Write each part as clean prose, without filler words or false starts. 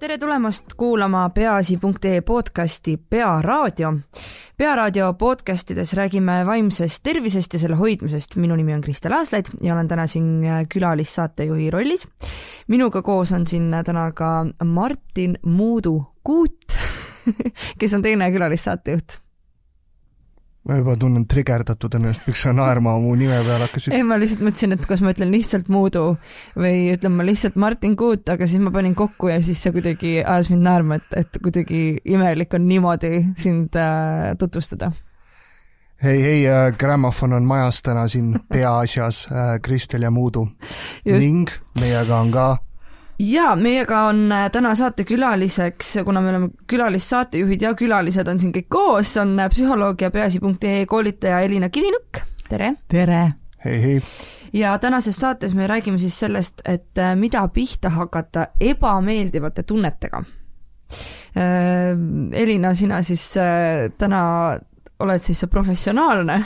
Tere tulemast kuulama peaasi.ee podcasti Pearaadio. Pearaadio podcastides räägime vaimsest tervisest ja selle hoidmisest. Minu nimi on Kristel Aaslaid ja olen täna siin külalissaatejuhi rollis. Minuga koos on siin täna ka Martin Muudu-Kuut, kes on teine külalisssaatejuht. Ma juba tunnen trigerdatud ennast, miks sa naerma mu nime peal hakkasid. Ei, ma lihtsalt mõtlesin, et kas ma ütlen lihtsalt Muudu või ütlen ma lihtsalt Martin Kuut, aga siis ma panin kokku ja siis see kuidagi ajas mind naerma, et kuidagi imelik on niimoodi sind tutvustada. Hei, grammofon on majas täna siin peaasjas Kristel ja Muudu. Just. Ning meiega on ka... Ja meiega on täna saate külaliseks, kuna me oleme külalissaatejuhid ja külalised on siin kõik koos, on psühholoog ja peaasi.ee koolitaja Elina Kivinukk. Tere! Tere! Hei! Ja tänases saates me räägime siis sellest, et mida pihta hakata ebameeldivate tunnetega. Elina, sina siis täna oled siis professionaalne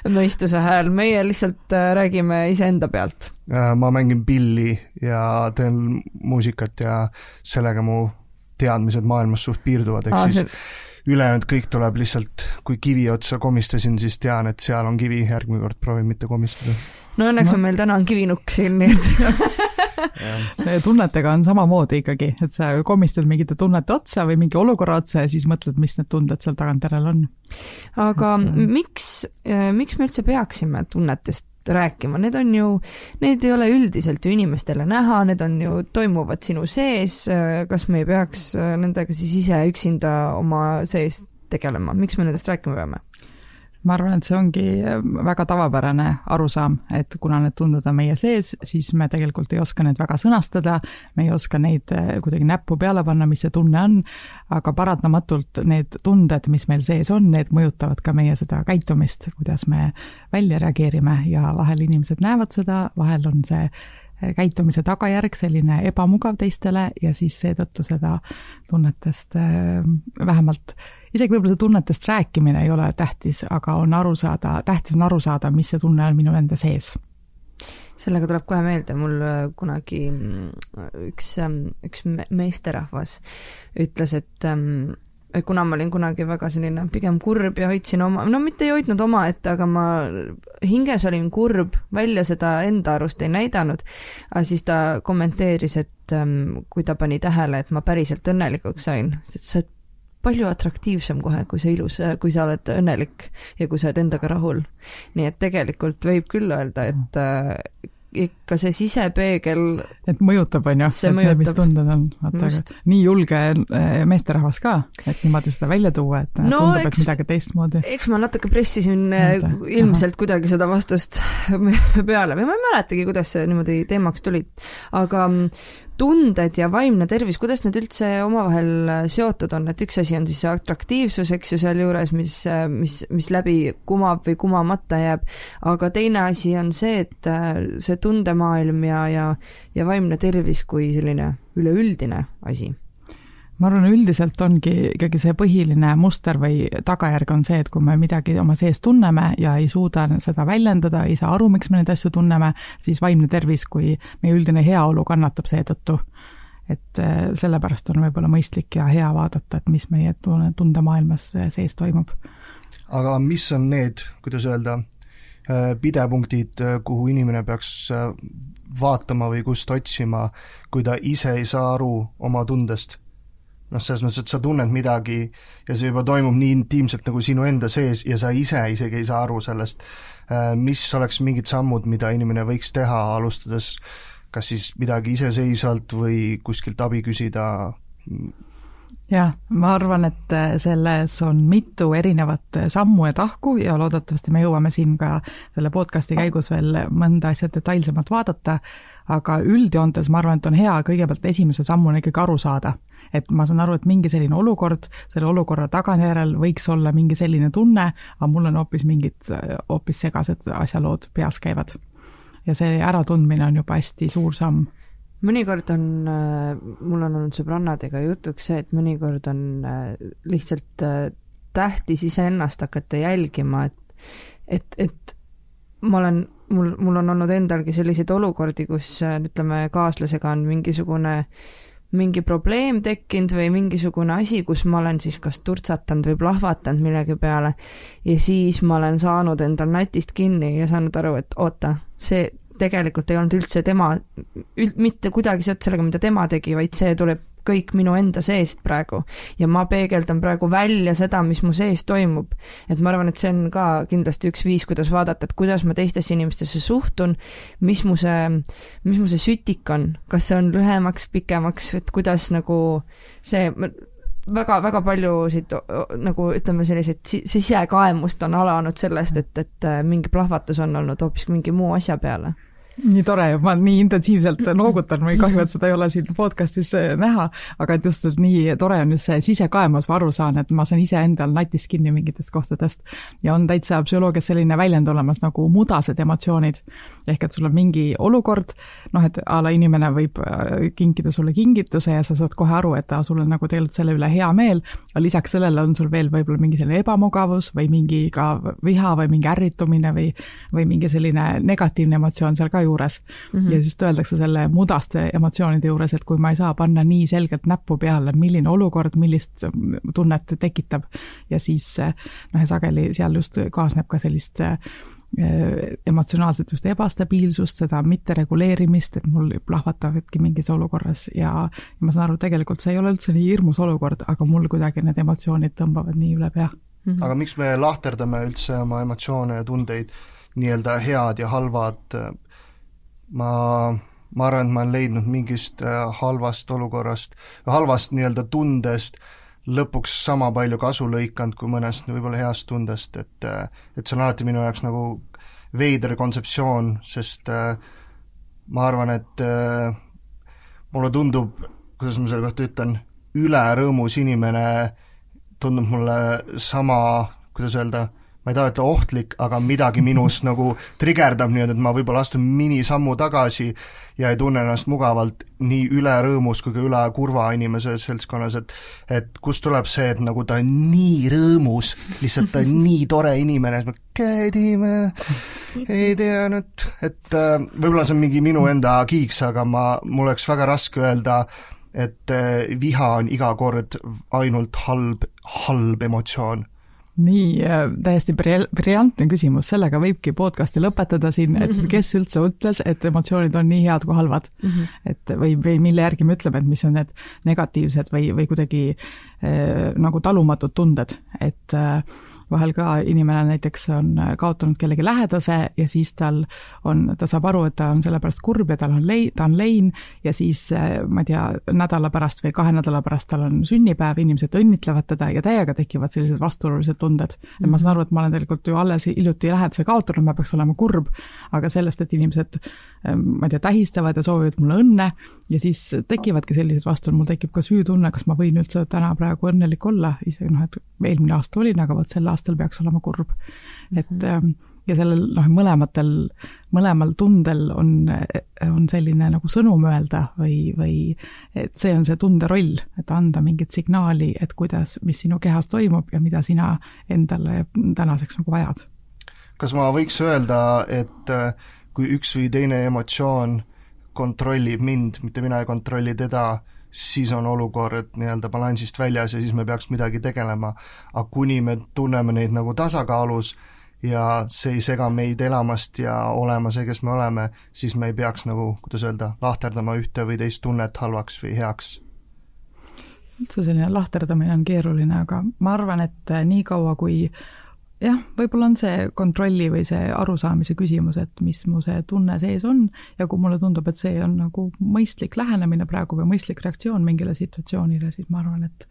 mõistuse hääl, meie lihtsalt räägime iseenda pealt. Ma mängin pilli ja teen muusikat ja sellega mu teadmised maailmas suht piirduvad, siis ülejäänud kõik tuleb lihtsalt, kui kivi otsa komistasin, siis tean, et seal on kivi, järgmine kord proovin mitte komistada. No õnneks on meil täna on kivinukk siin, nii et tunnetega on samamoodi ikkagi, et sa komistad mingite tunnete otsa või mingi olukorra otsa ja siis mõtled, mis need tunded seal tagantjärel on. Aga miks me üldse peaksime tunnetest rääkima? Need ei ole üldiselt ju inimestele näha, need on ju toimuvad sinu sees, kas me ei peaks nendega siis ise üksinda oma sees tegelema? Miks me nendest rääkima peame? Ma arvan, et see ongi väga tavapärane arusaam, et kuna need tunded on meie sees, siis me tegelikult ei oska need väga sõnastada, me ei oska neid kuidagi näppu peale panna, mis see tunne on, aga paratamatult need tunded, mis meil sees on, need mõjutavad ka meie seda käitumist, kuidas me välja reageerime ja vahel inimesed näevad seda, vahel on see käitumise tagajärg selline ebamugav teistele ja siis seetõttu seda tunnetest vähemalt isegi võib-olla see tunnetest rääkimine ei ole tähtis, aga tähtis on aru saada, mis see tunne on minu enda sees. Sellega tuleb kohe meelde, mul kunagi üks meesterahvas ütles, et kuna ma olin kunagi väga selline pigem kurb ja hoidsin mitte ei hoidnud oma ette, aga ma hinges olin kurb, välja seda enda arust ei näidanud, aga siis ta kommenteeris, et kui ta pani tähele, et ma päriselt õnnelikuks sain, et sa oled palju atraktiivsem kohe, kui sa oled õnnelik ja kui sa oled endaga rahul. Nii et tegelikult võib küll öelda, et ikka see sisepeegel et mõjutab, on ju, et need, mis tunded on. Nii julge meesterahvas ka, et niimoodi seda välja tuua, et tundub, et midagi teistmoodi. Eks ma natuke pressisin ilmselt kuidagi seda vastust peale või ma ei mäletagi, kuidas see niimoodi teemaks tuli. Aga tunded ja vaimne tervis, kuidas need üldse omavahel seotud on, et üks asi on siis atraktiivsus, eks ju seal juures, mis läbi kumab või kumamata jääb, aga teine asi on see, et see tundemaailm ja vaimne tervis kui selline üleüldine asi. Ma arvan, üldiselt ongi ikkagi see põhiline muster või tagajärg on see, et kui me midagi oma sees tunneme ja ei suuda seda väljendada, ei saa aru, miks me neid asju tunneme, siis vaimne tervis kui meie üldine heaolu kannatab seetõttu. Et sellepärast on võib-olla mõistlik ja hea vaadata, et mis meie tundemaailmas sees toimub. Aga mis on need, kuidas öelda, pidepunktid, kuhu inimene peaks vaatama või kust otsima, kui ta ise ei saa aru oma tundest? Selles mõttes, et sa tunned midagi ja see juba toimub nii intiimselt nagu sinu enda sees ja sa ise isegi ei saa aru sellest, mis oleks mingid sammud, mida inimene võiks teha, alustades kas siis midagi iseseisvalt või kuskilt abi küsida? Jah, ma arvan, et selles on mitu erinevat sammu ja tahku ja loodetavasti me jõuame siin ka selle podcasti käigus veel mõnda asja detailsemalt vaadata, aga üldjoontes ma arvan, et on hea kõigepealt esimese sammuna ikkagi aru saada. Et ma saan aru, et mingi selline olukord, selle olukorra tagajärjel võiks olla mingi selline tunne, aga mul on hoopis segased asjalood peas käivad. Ja see äratundmine on juba hästi suur samm. Mõnikord mul on olnud sõbrannadega jutuks see, et mõnikord on lihtsalt tähtis iseennast hakata jälgima, et mul on olnud endalgi selliseid olukordi, kus ütleme kaaslasega on mingisugune mingi probleem tekkinud või mingisugune asi, kus ma olen siis kas turtsatanud või plahvatanud millegi peale ja siis ma olen saanud endal natist kinni ja saanud aru, et oota, see tegelikult ei olnud üldse tema, mitte kuidagi sealt sellega, mida tema tegi, vaid see tuleb kõik minu enda seest praegu ja ma peegeldan praegu välja seda, mis mu sees toimub. Et ma arvan, et see on ka kindlasti üks viis, kuidas vaadata, et kuidas ma teistesse inimestesse suhtun, mis mu see sütik on, kas see on lühemaks, pikemaks, et kuidas nagu see väga paljusid nagu ütleme selliseid sisekaemust on alanud sellest, et mingi plahvatus on olnud hoopis mingi muu asja peale. Nii tore, ma nii intensiivselt noogutan, või kahju, et seda ei ole siin podcastis näha, aga et just et nii tore on just see sisekaemus, ma aru saan, et ma saan ise endal natist kinni mingitest kohtadest ja on täitsa psühholoogias selline väljend olemas nagu mudased emotsioonid, ehk et sul on mingi olukord, et a la inimene võib kinkida sulle kingituse ja sa saad kohe aru, et sul on nagu tegelikult selle üle hea meel, aga lisaks sellele on sul veel võib-olla mingi selline ebamugavus või mingi ka viha või mingi ärritumine või mingi selline negatiivne emotsioon seal ka juures. Ja siis öeldakse selle mudaste emotsioonide juures, et kui ma ei saa panna nii selgelt näppu peale, milline olukord, millist tunnet tekitab ja siis sageli seal just kaasneb ka sellist emotsionaalselt just ebastabiilsust, seda mittereguleerimist, et mul plahvatavadki mingis olukorras ja ma saan aru, tegelikult see ei ole üldse nii hirmus olukord, aga mul kuidagi need emotsioonid tõmbavad nii üle pea. Aga miks me lahterdame üldse oma emotsioone ja tundeid, nii-öelda head ja halvad? Ma arvan, et ma olen leidnud mingist halvast olukorrast, halvast nii-öelda tundest lõpuks sama palju kasu lõikanud kui mõnest võib-olla heast tundest, et see on alati minu jaoks nagu veider kontseptsioon, sest ma arvan, et mulle tundub, kuidas ma selle kohta ütlen, ülerõõmus inimene tundub mulle sama, kuidas öelda, ma ei taha ütle ohtlik, aga midagi minus nagu trigerdab nii, et ma võib-olla astun minisammu tagasi ja ei tunne ennast mugavalt nii üle rõõmus kui ka üle kurva inimese seltskonnas, et kust tuleb see, et nagu ta on nii rõõmus, lihtsalt ta on nii tore inimene, et ma käidime, ei tea nüüd, et võib-olla see on mingi minu enda kiiks, aga mul oleks väga raske öelda, et viha on iga kord ainult halb emotsioon. Nii, täiesti briljantne küsimus, sellega võibki podcasti lõpetada siin, et kes üldse ütles, et emotsioonid on nii head kui halvad. Et või mille järgi me ütleme, et mis on need negatiivsed või kuidagi nagu talumatud tunded, et vahel ka inimene näiteks on kaotanud kellegi lähedase ja siis ta saab aru, et ta on selle pärast kurb ja ta on lein ja siis, ma ei tea, nädala pärast või 2 nädala pärast tal on sünnipäev, inimesed õnnitlevad teda ja täiega tekivad sellised vastuolulised tunded. Et ma saan aru, et ma olen tegelikult ju alles hiljuti lähedase kaotanud, ma peaks olema kurb, aga sellest, et inimesed, ma ei tea, tähistavad ja soovivad mulle õnne ja siis tekivadki sellised vastuolud, mul tekib ka süütunne, kas ma võin üldse täna praegu õnnelik olla, isegi et eelmine aasta olin, aga võt selle aastal peaks olema kurb. Et ja sellel mõlemal tundel on selline nagu sõnum öelda või et see on see tunde roll, et anda mingit signaali, et mis sinu kehas toimub ja mida sina endale tänaseks nagu vajad. Kas ma võiks öelda, et kui üks või teine emotsioon kontrollib mind, mitte mina ei kontrolli teda, siis on olukord nii-öelda balansist väljas ja siis me peaks midagi tegelema. Aga kuni me tunneme neid nagu tasakaalus ja see ei sega meid elamast ja olema see, kes me oleme, siis me ei peaks nagu, kuidas öelda, lahterdama ühte või teist tunnet halvaks või heaks. Üldse selline lahterdamine on keeruline, aga ma arvan, et nii kaua kui jah, võib-olla on see kontrolli või see arusaamise küsimus, et mis mu see tunne sees on ja kui mulle tundub, et see on nagu mõistlik lähenemine praegu või mõistlik reaktsioon mingile situatsioonile, siis ma arvan, et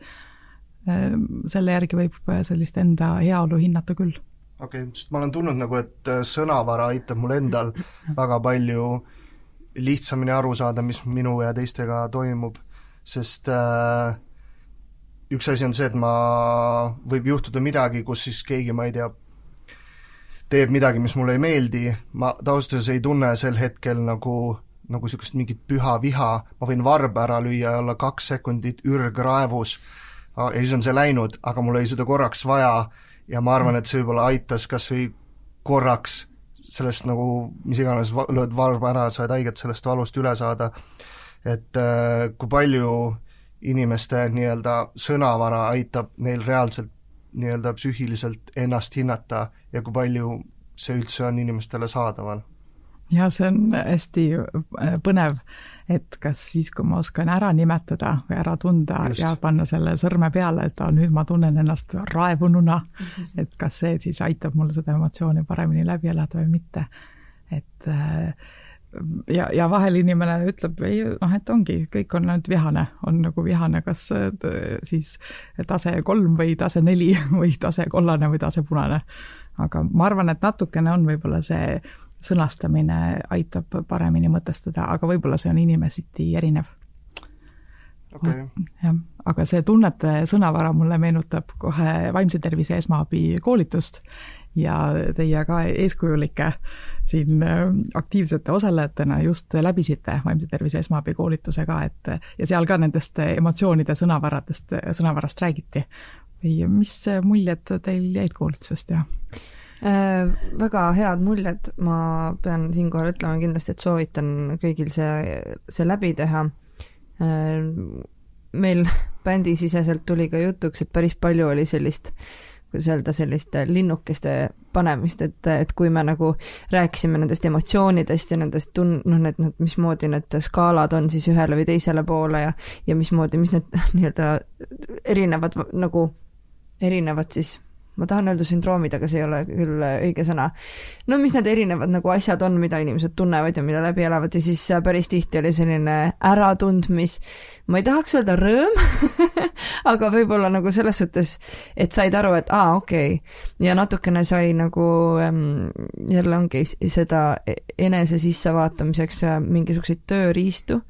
selle järgi võib sellist enda heaolu hinnata küll. Okei, sest ma olen tundnud nagu, et sõnavara aitab mul endal väga palju lihtsamini aru saada, mis minu ja teistega toimub, sest üks asi on see, et võib juhtuda midagi, kus siis keegi, ma ei tea, teeb midagi, mis mulle ei meeldi, ma taustas ei tunne sel hetkel nagu niisugust mingit püha viha, ma võin varba ära lüüa ja olla 2 sekundit ürgraevus ja siis on see läinud, aga mul ei seda korraks vaja ja ma arvan, et see võib-olla aitas kas või korraks sellest nagu, mis iganes lööd varba ära, saad haiget sellest valust üle saada. et kui palju inimeste nii-öelda sõnavara aitab neil reaalselt nii-öelda psüühiliselt ennast hinnata ja kui palju see üldse on inimestele saadaval. Ja see on hästi põnev, et kas siis, kui ma oskan ära nimetada või ära tunda just. Ja panna selle sõrme peale, et nüüd ma tunnen ennast raevununa, et kas see siis aitab mul seda emotsiooni paremini läbi elada või mitte. Et ja vahel inimene ütleb, et ongi, kõik on nüüd vihane, on nagu vihane, kas siis tase 3 või tase 4 või tase kollane või tase punane. Aga ma arvan, et natukene on võib-olla see sõnastamine aitab paremini mõtestada, aga võib-olla see on inimesiti erinev. Okay. Ja, aga see tunnete sõnavara mulle meenutab kohe vaimse tervise esmaabi koolitust ja teie ka eeskujulike siin aktiivsete osalejatena just läbisite vaimse tervise esmaabi koolitusega, ja seal ka nendest emotsioonide sõnavarast räägiti. Või mis muljed teil jäid koolitusest ja? Väga head muljed, ma pean siinkohal ütlema kindlasti, et soovitan kõigil see läbi teha. Meil bändisiseselt tuli ka jutuks, et päris palju oli sellist linnukeste panemist, et kui me nagu rääkisime nendest emotsioonidest ja nendest mismoodi need skaalad on siis ühele või teisele poole ja mis need nii-öelda erinevad siis, ma tahan öelda sündroomid, aga see ei ole küll õige sõna. No mis need erinevad nagu asjad on, mida inimesed tunnevad ja mida läbi elavad ja siis päris tihti oli selline äratundmis, ma ei tahaks öelda rõõm, aga võib-olla nagu selles suhtes, et said aru, et okei. Ja natukene sai nagu jälle ongi seda enese sisse vaatamiseks mingisuguseid tööriistu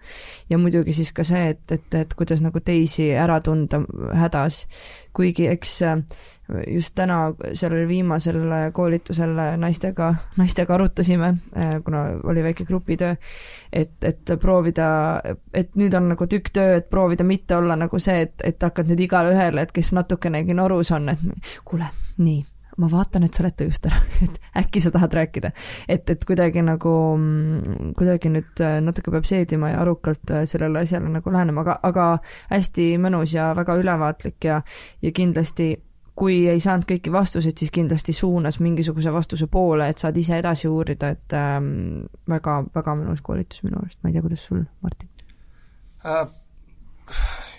ja muidugi siis ka see, et kuidas nagu teisi ära tunda hädas, kuigi eks just täna sellel viimasel koolitusel naistega arutasime, kuna oli väike grupitöö, et proovida, et nüüd on nagu tükk töö, et proovida mitte olla nagu see, et hakkad nüüd igale ühele, et kes natukenegi norus on, et kuule, nii, ma vaatan, et sa oled tõust ära, et äkki sa tahad rääkida. Et kuidagi nüüd natuke peab seedima ja arukalt sellele asjale nagu lähenema, aga hästi mõnus ja väga ülevaatlik ja kindlasti kui ei saanud kõiki vastuseid, siis kindlasti suunas mingisuguse vastuse poole, et saad ise edasi uurida, et väga, väga mõnus koolitus minu arust. Ma ei tea, kuidas sul, Martin?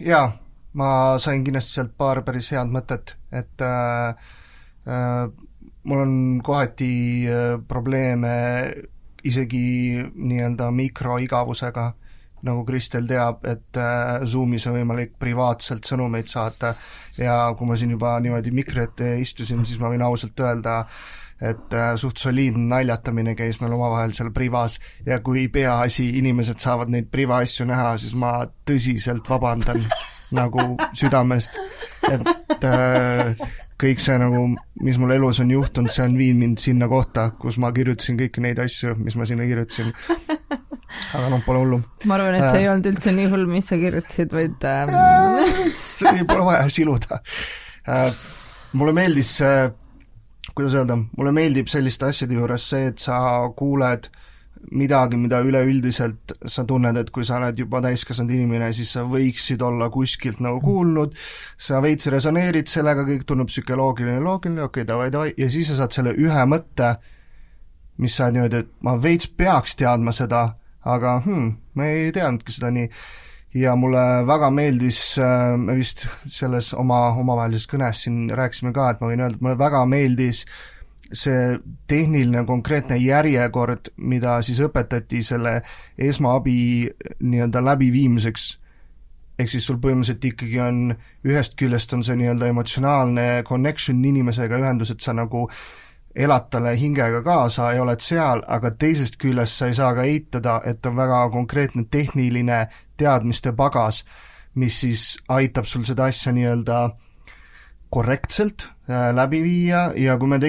Jaa, ma sain kindlasti sealt paar päris head mõtet, et mul on kohati probleeme isegi nii-öelda mikroigavusega, nagu Kristel teab, et Zoomis on võimalik privaatselt sõnumeid saata ja kui ma siin juba niimoodi mikri ette istusin, siis ma võin ausalt öelda, et suht soliidne naljatamine käis meil omavahel seal privas ja kui peaasi inimesed saavad neid privaasju näha, siis ma tõsiselt vabandan nagu südamest, et kõik see nagu, mis mul elus on juhtunud, see on viin mind sinna kohta, kus ma kirjutasin kõiki neid asju, mis ma sinna kirjutasin. Aga pole hullu. Ma arvan, et see ei olnud üldse nii hull, mis sa kirjutasid, vaid see pole vaja siluda. Mulle meeldis, kuidas öelda, mulle meeldib selliste asjade juures see, et sa kuuled midagi, mida üleüldiselt sa tunned, et kui sa oled juba täiskasvanud inimene, siis sa võiksid olla kuskilt nagu kuulnud, sa veits resoneerid sellega, kõik tunneb psühholoogiline, okei, davai, ja siis sa saad selle ühe mõtte, mis sa niimoodi, et ma veits peaks teadma seda, aga ma ei teadnudki seda nii. Ja mulle väga meeldis, me vist selles omavahelises kõnes siin rääkisime ka, et ma võin öelda, et mulle väga meeldis see tehniline konkreetne järjekord, mida siis õpetati selle esmaabi nii-öelda läbiviimiseks. Ehk siis sul põhimõtteliselt ikkagi on, ühest küljest on see nii-öelda emotsionaalne connection inimesega ühendus, et sa nagu elad talle hingega kaasa ja oled seal, aga teisest küljest sa ei saa ka eitada, et on väga konkreetne tehniline teadmiste pagas, mis siis aitab sul seda asja nii-öelda korrektselt läbi viia ja kui me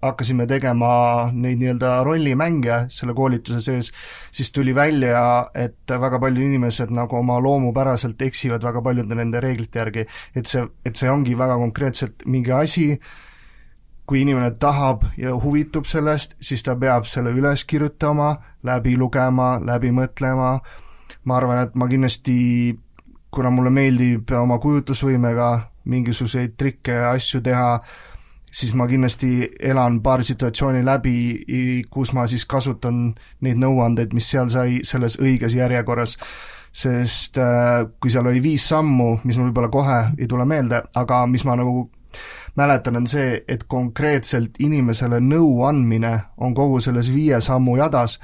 hakkasime tegema neid nii-öelda rollimänge selle koolituse sees, siis tuli välja, et väga paljud inimesed nagu oma loomupäraselt eksivad väga paljude nende reeglite järgi, et see ongi väga konkreetselt mingi asi, kui inimene tahab ja huvitub sellest, siis ta peab selle üles kirjutama, läbi lugema, läbi mõtlema, ma arvan, et ma kindlasti, kuna mulle meeldib oma kujutlusvõimega mingisuguseid trikke ja asju teha, siis ma kindlasti elan paar situatsiooni läbi, kus ma siis kasutan neid nõuandeid, mis seal sai selles õiges järjekorras, sest kui seal oli 5 sammu, mis mul võib-olla kohe ei tule meelde, aga mis ma nagu mäletan, on see, et konkreetselt inimesele nõu andmine on kogu selles 5 sammu jadas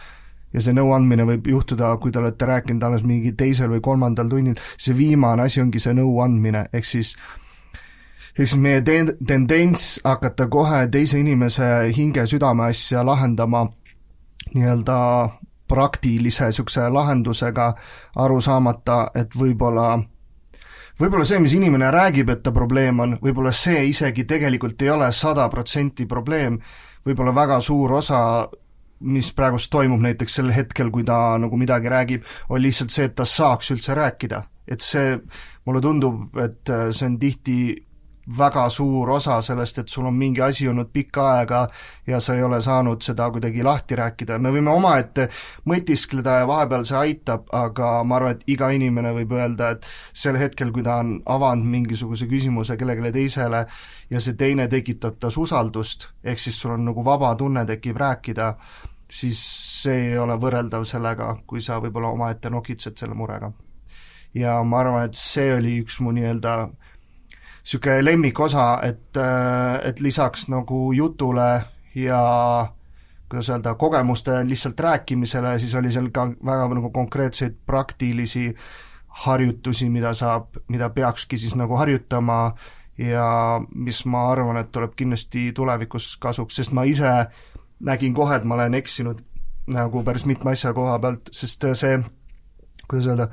ja see nõu andmine võib juhtuda, kui te olete rääkinud alles mingi 2. või 3. tunnil, see viimane asi ongi see nõu andmine, ehk siis meie tendents hakata kohe teise inimese hinge südame asja lahendama nii-öelda praktilise niisuguse lahendusega, aru saamata, et võib-olla see, mis inimene räägib, et ta probleem on, võib-olla see isegi tegelikult ei ole 100% probleem, võib-olla väga suur osa, mis praegust toimub näiteks sel hetkel, kui ta nagu midagi räägib, on lihtsalt see, et ta saaks üldse rääkida. Et see, mulle tundub, et see on tihti väga suur osa sellest, et sul on mingi asi olnud pikka aega ja sa ei ole saanud seda kuidagi lahti rääkida. Me võime omaette mõtiskleda ja vahepeal see aitab, aga ma arvan, et iga inimene võib öelda, et sel hetkel, kui ta on avanud mingisuguse küsimuse kellelegi teisele ja see teine tekitab tas usaldust, ehk siis sul on nagu vaba tunne tekib rääkida, siis see ei ole võrreldav sellega, kui sa võib-olla omaette nokitsed selle murega. Ja ma arvan, et see oli üks mu nii-öelda siuke lemmikosa, et lisaks nagu jutule ja kuidas öelda, kogemuste lihtsalt rääkimisele, siis oli seal ka väga nagu konkreetseid praktilisi harjutusi, mida peakski siis nagu harjutama ja mis ma arvan, et tuleb kindlasti tulevikus kasuks, sest ma ise nägin kohe, et ma olen eksinud nagu päris mitme asja koha pealt, sest see, kuidas öelda,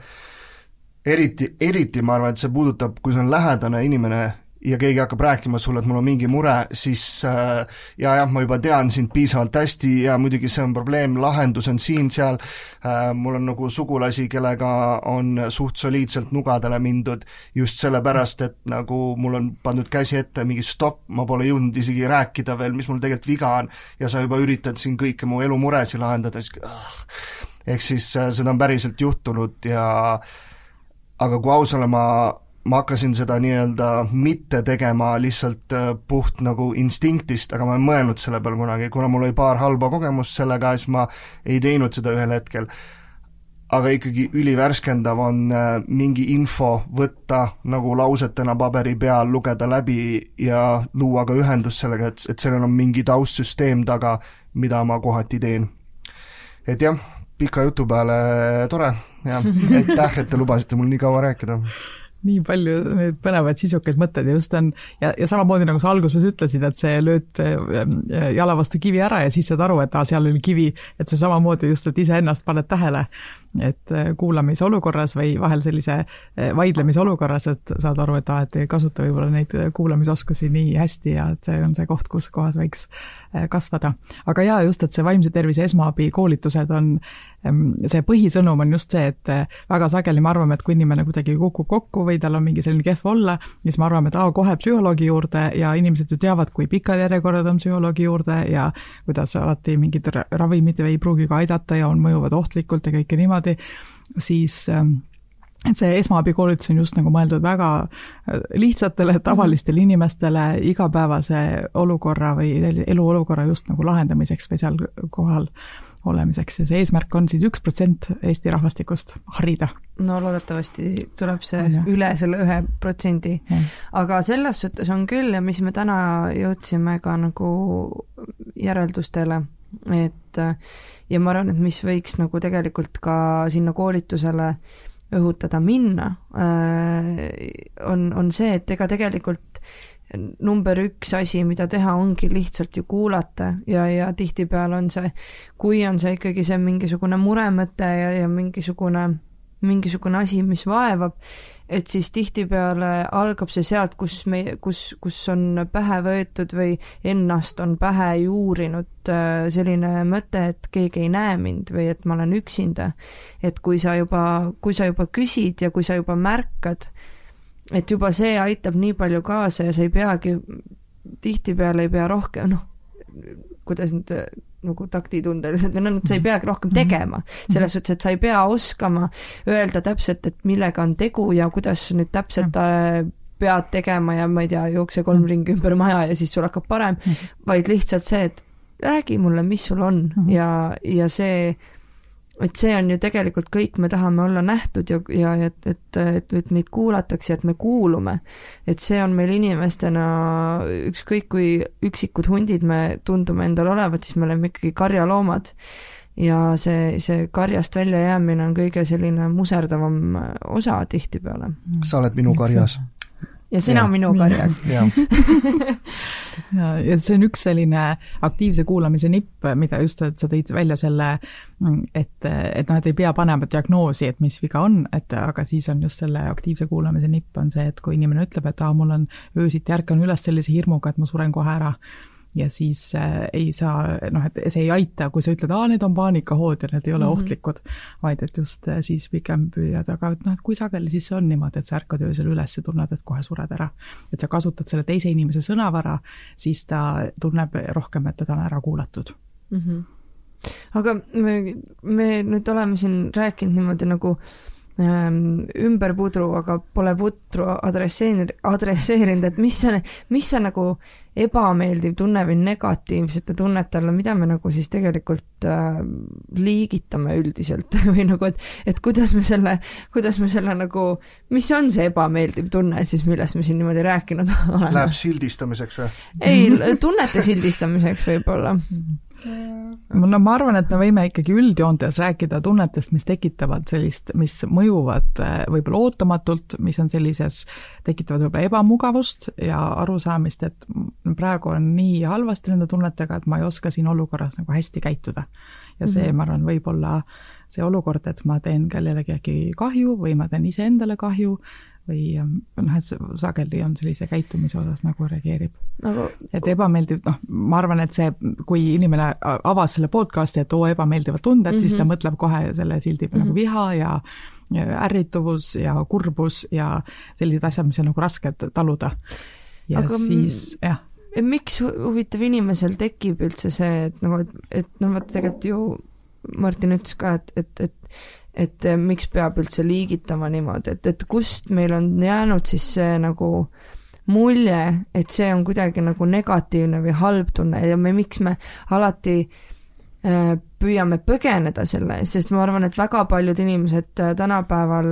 eriti ma arvan, et see puudutab, kui see on lähedane inimene ja keegi hakkab rääkima sulle, et mul on mingi mure, siis ma juba tean sind piisavalt hästi ja muidugi see on probleem, lahendus on siin-seal, mul on nagu sugulasi, kellega on suht soliidselt nugadele mindud just sellepärast, et nagu mul on pandud käsi ette mingi stopp, ma pole jõudnud isegi rääkida veel, mis mul tegelikult viga on ja sa juba üritad siin kõike mu elu muresi lahendada, ehk siis seda on päriselt juhtunud aga kui aus ole, ma hakkasin seda nii-öelda mitte tegema lihtsalt puht nagu instinktist, aga ma olen mõelnud selle peale kunagi, kuna mul oli paar halba kogemust sellega, siis ma ei teinud seda ühel hetkel. Aga ikkagi ülivärskendav on mingi info võtta nagu lausetena paberi peal, lugeda läbi ja luua ka ühendus sellega, et sellel on mingi taustsüsteem taga, mida ma kohati teen. Et jah, pika jutu peale tore ja aitäh, et te lubasite mul nii kaua rääkida. Nii palju need põnevad sisukaid mõtted ja just on, ja samamoodi nagu sa alguses ütlesid, et see lööd jala vastu kivi ära ja siis saad aru, et seal oli kivi, et see samamoodi just, et ise ennast paned tähele, et kuulamise olukorras või vahel sellise vaidlemise olukorras, et saad aru, et ei kasuta võib-olla neid kuulamisoskusi nii hästi ja et see on see koht, kus kohas võiks kasvada. Aga jaa, just, et see vaimse tervise esmaabi koolitused on, see põhisõnum on just see, et väga sageli me arvame, et kui inimene kuidagi kukub kokku või tal on mingi selline kehv olla, siis me arvame, et kohe psühholoogi juurde ja inimesed ju teavad, kui pikad järjekorrad on psühholoogi juurde ja kuidas alati mingid ravimid ei pruugi ka aidata ja on mõjuvad ohtlikult ja kõike niimoodi, siis et see esmaabikoolitus on just nagu mõeldud väga lihtsatele, tavalistele inimestele igapäevase olukorra või eluolukorra just nagu lahendamiseks või seal kohal olemiseks ja see eesmärk on siis 1% Eesti rahvastikust harida. No loodetavasti tuleb see üle selle 1%. Aga selles suhtes on küll ja mis me täna jõudsime ka nagu järeldustele, et ja ma arvan, et mis võiks nagu tegelikult ka sinna koolitusele õhutada minna, on see, et ega tegelikult number 1 asi, mida teha, ongi lihtsalt ju kuulata ja tihtipeale on see, kui on see ikkagi see mingisugune muremõte ja mingisugune asi, mis vaevab, et siis tihtipeale algab see sealt, kus on pähe võetud või ennast on pähe juurinud selline mõte, et keegi ei näe mind või et ma olen üksinda. Et kui sa juba küsid ja kui sa juba märkad, et juba see aitab nii palju kaasa ja sa ei peagi, tihtipeale ei pea rohkem, kuidas nüüd nagu taktitundeliselt, sa ei peagi rohkem tegema. Selles suhtes, et sa ei pea oskama öelda täpselt, et millega on tegu ja kuidas nüüd täpselt pead tegema ja ma ei tea, jookse 3 ringi ümber maja ja siis sul hakkab parem, vaid lihtsalt see, et räägi mulle, mis sul on ja see, et see on ju tegelikult kõik, me tahame olla nähtud ja et meid kuulatakse, et me kuulume. Et see on meil inimestena, ükskõik kui üksikud hundid me tundume endal olevat, siis me oleme ikkagi karjaloomad. Ja see karjast välja jäämine on kõige selline muserdavam osa tihtipeale. Sa oled minu karjas. Ja sina minu karjas. Ja see on üks selline aktiivse kuulamise nipp, mida just, et sa tõid välja selle, et nad ei pea panema diagnoosi, et mis viga on, aga siis on just selle aktiivse kuulamise nipp on see, et kui inimene ütleb, et mul on öösiti ärkan üles sellise hirmuga, et ma suren kohe ära. Ja siis ei saa, et see ei aita, kui sa ütled, need on paanikahood ja need ei ole ohtlikud, vaid et just siis pigem püüad, aga et kui sageli siis see on niimoodi, et sa ärkad öösel üles ja tunned, et kohe sured ära. Et sa kasutad selle teise inimese sõnavara, siis ta tunneb rohkem, et teda on ära kuulatud. Aga me nüüd oleme siin rääkinud niimoodi nagu ümber pudru, aga pole pudru adresseerinud, et mis see nagu ebameeldiv tunne või negatiivsete tunnete alla, mida me nagu siis tegelikult liigitame üldiselt või nagu, et kuidas me selle nagu, mis on see ebameeldiv tunne siis, millest me siin niimoodi rääkinud oleme? Läheb sildistamiseks või? Ei, tunnete sildistamiseks võib-olla. Ma arvan, et me võime ikkagi üldjoontes rääkida tunnetest, mis tekitavad sellist, mis mõjuvad võib-olla ootamatult, mis on sellises, tekitavad võib-olla ebamugavust ja arusaamist, et praegu on nii halvasti nende tunnetega, et ma ei oska siin olukorras nagu hästi käituda. Ja see, ma arvan, võib olla see olukord, et ma teen kellelegi kahju või ma teen ise endale kahju või et sageli on sellise käitumise osas nagu reageerib. Et ebameeldiv, ma arvan, et see, kui inimene avas selle podcasti, et ebameeldivad tunded, siis ta mõtleb kohe selle sildi peale nagu viha ja ärrituvus ja kurbus ja sellised asjad, mis on nagu rasked taluda. Ja aga siis, jah. Miks huvitav inimesel tekib üldse see, et tegelikult ju Martin ütles ka, et miks peab üldse liigitama niimoodi, et kust meil on jäänud siis see nagu mulje, et see on kuidagi nagu negatiivne või halb tunne ja miks me alati püüame põgeneda selle, sest ma arvan, et väga paljud inimesed tänapäeval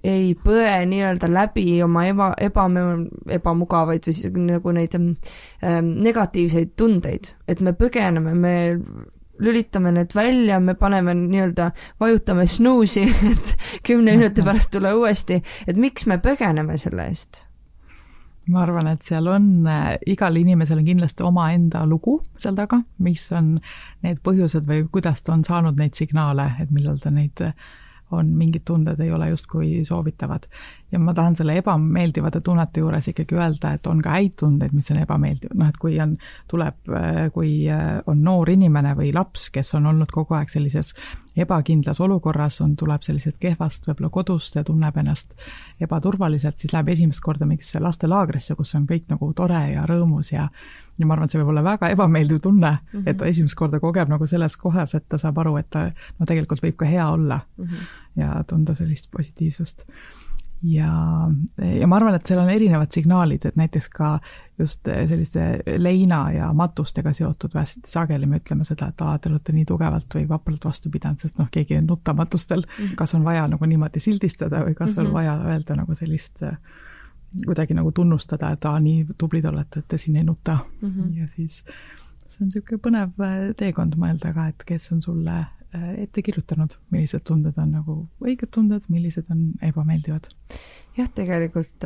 ei põe nii-öelda läbi oma ebamugavaid või siis nagu neid negatiivseid tundeid, et me põgeneme, me lülitame need välja, me paneme nii-öelda, vajutame snoozi, et 10 minuti pärast tule uuesti, et miks me põgeneme selle eest? Ma arvan, et seal on, igal inimesel on kindlasti oma enda lugu seal taga, mis on need põhjused või kuidas ta on saanud neid signaale, et millal ta neid on mingid tunded ei ole justkui soovitavad. Ja ma tahan selle ebameeldivate tunnete juures ikkagi öelda, et on ka häid tundeid, mis on ebameeldiv. Et kui on noor inimene või laps, kes on olnud kogu aeg sellises ebakindlas olukorras, tuleb sellised kehvast võib-olla kodust ja tunneb ennast ebaturvaliselt, siis läheb esimest korda mingisse lastelaagrisse, kus on kõik nagu tore ja rõõmus ja ma arvan, et see võib olla väga ebameeldiv tunne, et ta esimest korda kogeb nagu selles kohas, et ta saab aru, et ta tegelikult võib ka hea olla ja tunda sellist positiivsust. Ja ma arvan, et seal on erinevad signaalid, et näiteks ka just selliste leina ja matustega seotud västi sageli me ütleme seda, et te olete nii tugevalt või vapralt vastu pidanud, sest keegi on nutamatustel, kas on vaja nagu niimoodi sildistada või kas on vaja öelda nagu sellist kuidagi nagu tunnustada, et nii tublid olete, et te siin ei nuta. Ja siis see on selline põnev teekond mõelda ka, et kes on sulle ette kirjutanud, millised tunded on nagu õiged tunded, millised on ebameeldivad. Jah, tegelikult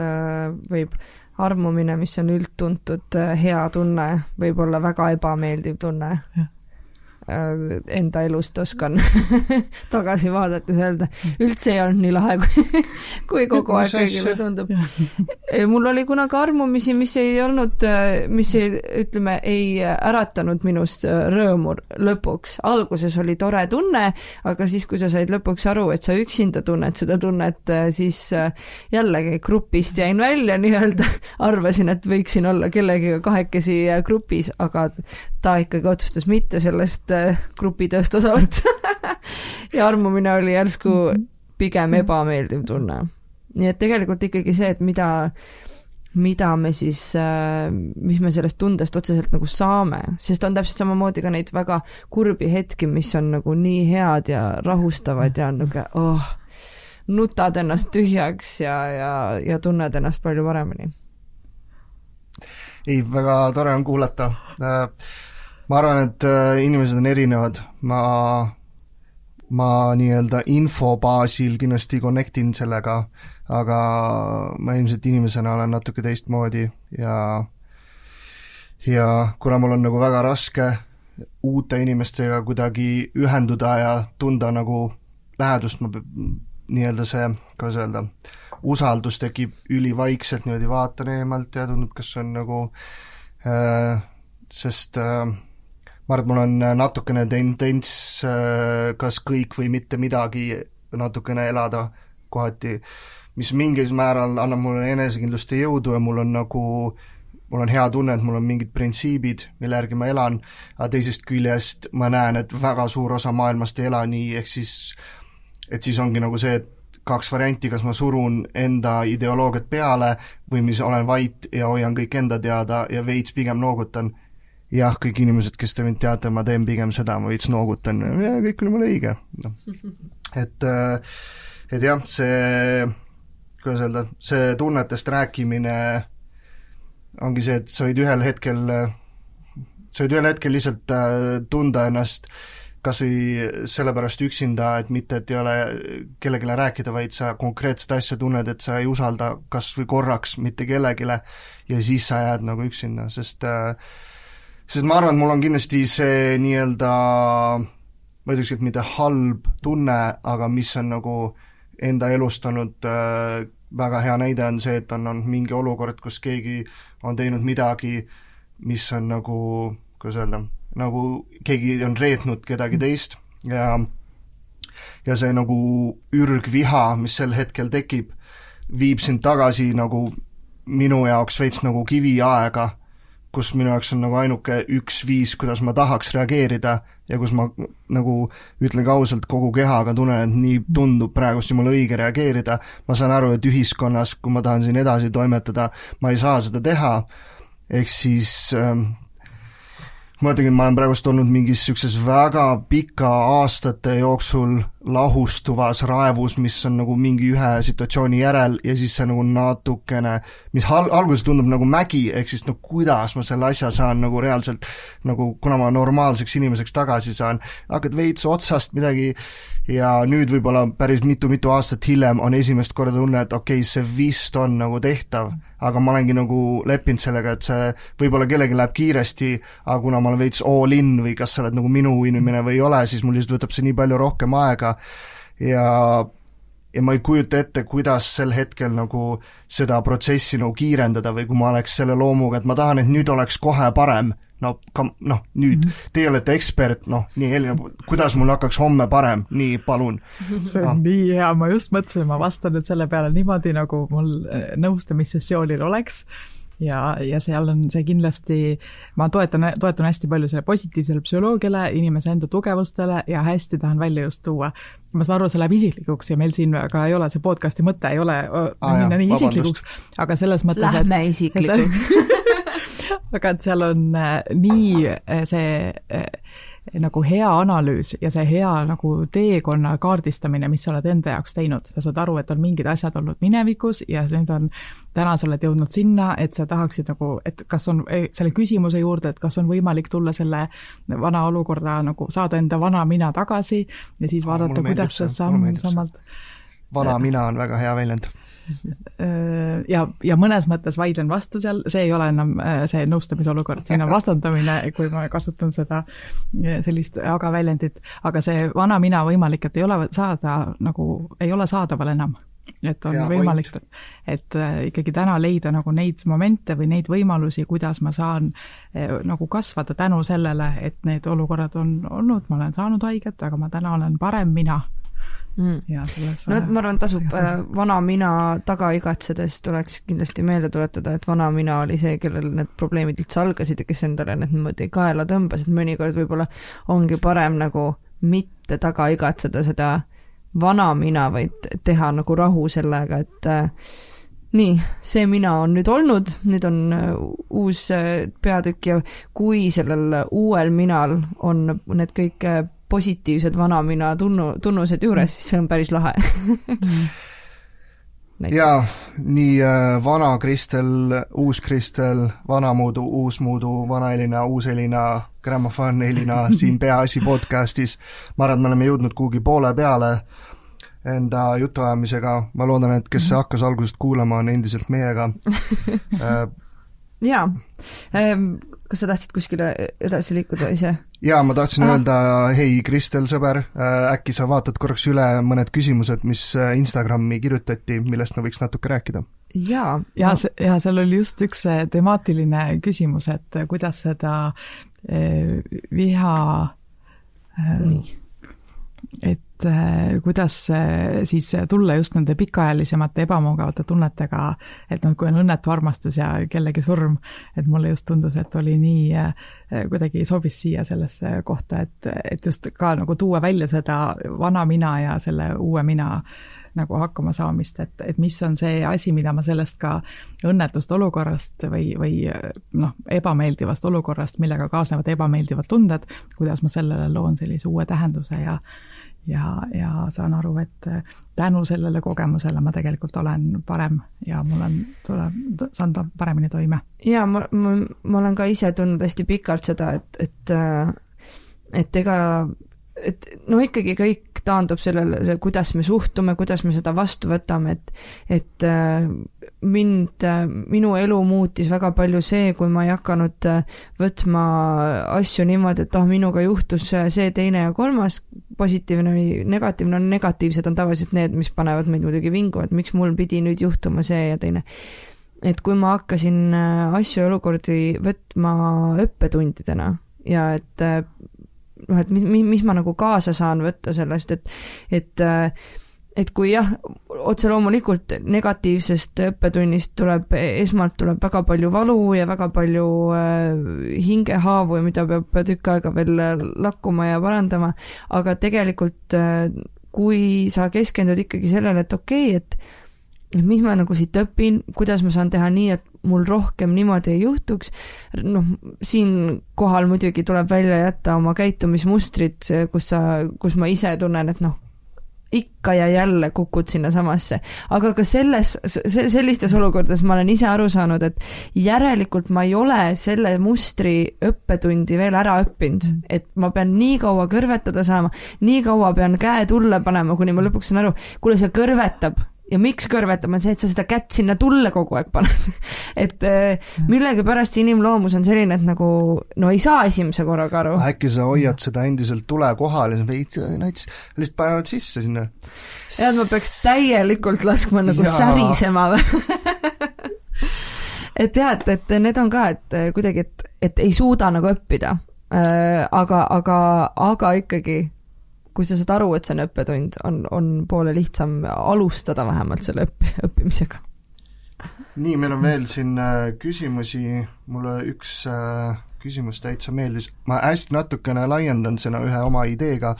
võib armumine, mis on üldtuntud hea tunne, võib olla väga ebameeldiv tunne. Ja. Enda elust oskan tagasi vaadates öelda. Üldse ei olnud nii lahe, kui kogu aeg kõigile tundub. Mul oli kunagi armumisi, mis ei äratanud minust rõõmu lõpuks. Alguses oli tore tunne, aga siis, kui sa said lõpuks aru, et sa üksinda tunned seda tunnet, siis jällegi grupist jäin välja nii-öelda. Arvasin, et võiksin olla kellegiga kahekesi grupis, aga ta ikkagi otsustas mitte sellest grupitööst osavalt ja armumine oli järsku pigem ebameeldiv tunne. Nii et tegelikult ikkagi see, et mida me siis, mis me sellest tundest otseselt nagu saame, sest on täpselt samamoodi ka neid väga kurbi hetki, mis on nagu nii head ja rahustavad ja nagu nutad ennast tühjaks ja tunned ennast palju paremini. Ei, väga tore on kuulata. Ma arvan, et inimesed on erinevad. Ma nii-öelda infobaasil kindlasti connectin sellega, aga ma ilmselt inimesena olen natuke teistmoodi ja kuna mul on nagu väga raske uute inimestega kuidagi ühenduda ja tunda nagu lähedust, ma nii-öelda see, kuidas öelda, usaldus tekib ülivaikselt, niimoodi vaatan eemalt ja tundub, kas on nagu sest ma arvan, et mul on natukene tendents kas kõik või mitte midagi natukene elada kohati, mis mingis määral annab mulle enesekindlust ja jõudu ja mul on hea tunne, et mul on mingid printsiibid, mille järgi ma elan, aga teisest küljest ma näen, et väga suur osa maailmast ei ela nii, ehk siis ongi nagu see, et 2 varianti, kas ma surun enda ideoloogiat peale või mis olen vait ja hoian kõik enda teada ja veits pigem noogutan. Jah, kõik inimesed, kes te mind teate, ma teen pigem seda, ma veits noogutan ja kõik on mulle õige. No. Et jah, kuidas öelda, see tunnetest rääkimine ongi see, et sa võid ühel hetkel lihtsalt tunda ennast kas või sellepärast üksinda, et mitte, et ei ole kellegile rääkida, vaid sa konkreetset asja tunned, et sa ei usalda kas või korraks mitte kellegile ja siis sa jääd nagu üksinda, sest ma arvan, et mul on kindlasti see nii-öelda, ma ütleks, et mitte halb tunne, aga mis on nagu enda elustanud väga hea näide on see, et on mingi olukord, kus keegi on teinud midagi, mis on nagu, kuidas öelda, nagu keegi on reetnud kedagi teist ja see nagu ürgviha, mis sel hetkel tekib, viib sind tagasi nagu minu jaoks veits nagu kiviaega, kus minu jaoks on nagu ainuke üks viis, kuidas ma tahaks reageerida ja kus ma nagu ütlen ausalt kogu kehaga tunnen, et nii tundub praegust ja mul õige reageerida. Ma saan aru, et ühiskonnas, kui ma tahan siin edasi toimetada, ma ei saa seda teha. Ehk siis ma mõtlengi, et ma olen praegust olnud mingis sellises väga pika aastate jooksul lahustuvas raevus, mis on nagu mingi ühe situatsiooni järel ja siis see nagu natukene, mis alguses tundub nagu mägi, ehk siis no kuidas ma selle asja saan nagu reaalselt, nagu kuna ma normaalseks inimeseks tagasi saan, hakkad veits otsast midagi ja nüüd võib-olla päris mitu aastat hiljem on esimest korda tunne, et okei, see vist on nagu tehtav, aga ma olengi nagu leppinud sellega, et see võib-olla kellegi läheb kiiresti, aga kuna ma olen veits all in või kas sa oled nagu minu inimene või ei ole, siis mul lihtsalt võtab see nii palju rohkem aega ja ma ei kujuta ette, kuidas sel hetkel nagu seda protsessi nagu kiirendada või kui ma oleks selle loomuga, et ma tahan, et nüüd oleks kohe parem, nüüd, teie olete ekspert, nii Helina, kuidas mul hakkaks homme parem, nii, palun. See on nii hea, ma just mõtlesin, ma vastan nüüd selle peale niimoodi, nagu mul nõustamissessioonil oleks ja seal on see kindlasti, ma toetun hästi palju selle positiivsele psühholoogiale, inimese enda tugevustele ja hästi tahan välja just tuua. Ma saan aru, see läheb isiklikuks ja meil siin aga ei ole see podcasti mõte, ei ole minna nii isiklikuks, aga selles mõttes, lähme isiklikuks. Aga et seal on nii see nagu hea analüüs ja see hea nagu teekonna kaardistamine, mis sa oled enda jaoks teinud. Sa saad aru, et on mingid asjad olnud minevikus ja nüüd täna sa oled jõudnud sinna, et sa tahaksid nagu, et kas on selle küsimuse juurde, et kas on võimalik tulla selle vana olukorda nagu saada enda vana mina tagasi ja siis vaadata, kuidas sa sammalt. Vana mina on väga hea väljend. Ja mõnes mõttes vaidlen vastu seal, see ei ole enam see nõustamisolukord, siin on vastandamine, kui ma kasutan seda sellist aga väljendit, aga see vana mina võimalik, et ei ole saadaval enam, et on võimalik, et ikkagi täna leida nagu neid momente või neid võimalusi, kuidas ma saan nagu kasvada tänu sellele, et need olukorrad on olnud, ma olen saanud haiget, aga ma täna olen parem mina. ja selles no ma arvan, tasub vana mina taga igatsedes tuleks kindlasti meelde tuletada, et vana mina oli see, kellel need probleemid üldse algasid ja kes endale need niimoodi kaela tõmbas, et mõnikord võib-olla ongi parem nagu mitte taga igatseda seda vana mina, vaid teha nagu rahu sellega, et nii, see mina on nüüd olnud, nüüd on uus peatükk ja kui sellel uuel minal on need kõik positiivsed vana mina tunnused juures, siis see on päris lahe. Jaa, nii vana Kristel, uus Kristel, vana Muudu, uus Muudu, vana Elina, uus Elina, grammofon Elina siin Peaasi podcastis. Ma arvan, et me oleme jõudnud kuhugi poole peale enda jutuajamisega. Ma loodan, et kes hakkas algusest kuulama, on endiselt meiega. Jaa. Kas sa tahtsid kuskile edasi liikuda ise? Jaa, ma tahtsin öelda, hei Kristel, sõber, äkki sa vaatad korraks üle mõned küsimused, mis Instagrami kirjutati, millest me võiks natuke rääkida? Jaa. Ja seal oli just üks temaatiline küsimus, et kuidas seda viha et kuidas siis tulla just nende pikaajalisemate ebamugavate tunnetega, et kui on õnnetu armastus ja kellegi surm, et mulle just tundus, et oli nii kuidagi sobis siia sellesse kohta, et just ka nagu tuua välja seda vana mina ja selle uue mina nagu hakkama saamist, et mis on see asi, mida ma sellest ka õnnetust olukorrast või ebameeldivast olukorrast, millega kaasnevad ebameeldivad tunded, kuidas ma sellele loon sellise uue tähenduse ja saan aru, et tänu sellele kogemusele ma tegelikult olen parem ja saan paremini toime. Ja ma olen ka ise tundnud hästi pikalt seda, et ikkagi kõik taandub sellele, kuidas me suhtume, kuidas me seda vastu võtame, et minu elu muutis väga palju see, kui ma ei hakanud võtma asju niimoodi, et minuga juhtus see, teine ja kolmas, positiivne või negatiivne, negatiivsed on tavaliselt need, mis panevad meid muidugi vingu, et miks mul pidi nüüd juhtuma see ja teine. Et kui ma hakkasin asju ja olukordi võtma õppetundidena ja et mis ma nagu kaasa saan võtta sellest, et kui jah, otse loomulikult negatiivsest õppetunnist esmalt tuleb väga palju valu ja väga palju hingehaavu, mida peab tükk aega veel lakkuma ja parandama, aga tegelikult kui sa keskendud ikkagi sellele, et okei, et mis ma nagu siit õpin, kuidas ma saan teha nii, et mul rohkem niimoodi ei juhtuks, siin kohal muidugi tuleb välja jätta oma käitumismustrid, kus ma ise tunnen, et ikka ja jälle kukud sinna samasse. Aga ka sellistes olukordades ma olen ise aru saanud, et järelikult ma ei ole selle mustri õppetundi veel ära õppinud, et ma pean nii kaua kõrvetada saama, nii kaua pean käe tulle panema, kuni ma lõpuks saan aru, kuule see kõrvetab. Ja miks kõrvetab on see, et sa seda kätt sinna tulle kogu aeg paned. Et millegi pärast see inimloomus on selline, et nagu, ei saa esimese korraga aru. Äkki sa hoiad seda endiselt tule kohal ja lihtsalt panevad sisse sinna. Ja ma peaks täielikult laskma nagu särisema. Et jah, et need on ka, et kuidagi, et ei suuda nagu õppida. Aga ikkagi kui sa saad aru, et see on õppetund, on poole lihtsam alustada vähemalt selle õppimisega. Nii, meil on veel siin küsimusi. Mulle üks küsimus täitsa meeldis. Ma hästi natukene laiendan seda ühe oma ideega,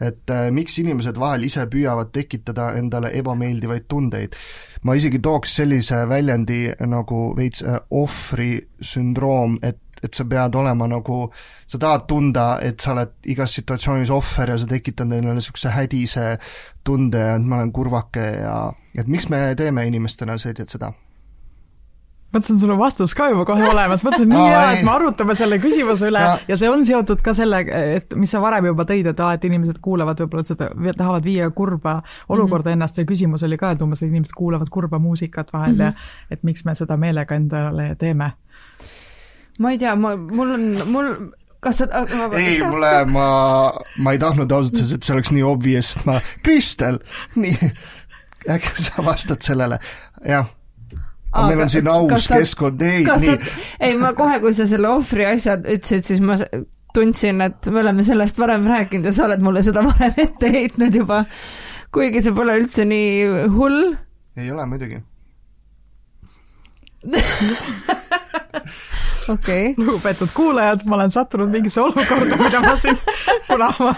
et miks inimesed vahel ise püüavad tekitada endale ebameeldivaid tundeid. Ma isegi tooks sellise väljendi nagu veits ohvri sündroom, et sa pead olema nagu, sa tahad tunda, et sa oled igas situatsioonis ohver ja sa tekitad neile sükse hädise tunde, et ma olen kurvake ja et miks me teeme inimestena seda? Mõtlesin sulle vastus ka juba kohe olemas, mõtlesin nii hea, et me arutame selle küsimuse üle ja see on seotud ka selle, et mis sa varem juba tõid, et inimesed kuulavad võib-olla seda, tahavad viia kurba olukorda ennast, see küsimus oli ka, et umbes inimesed kuulavad kurba muusikat vahel ja et miks me seda meelega endale teeme. Ma ei tea, kas sa... Ei, ma ei tahtnud ausalt, et see oleks nii obvious, Kristel, nii, äkki sa vastad sellele, jah. Aga meil on siin aus keskkond, ei, ma kohe, kui sa selle ohvri asjad ütlesid, siis ma tundsin, et me oleme sellest varem rääkinud ja sa oled mulle seda varem ette heitnud juba, kuigi see pole üldse nii hull. Ei ole muidugi. Okay. Lugupeetud kuulajad, ma olen sattunud mingisse olukorda, mida ma siin, kuna ma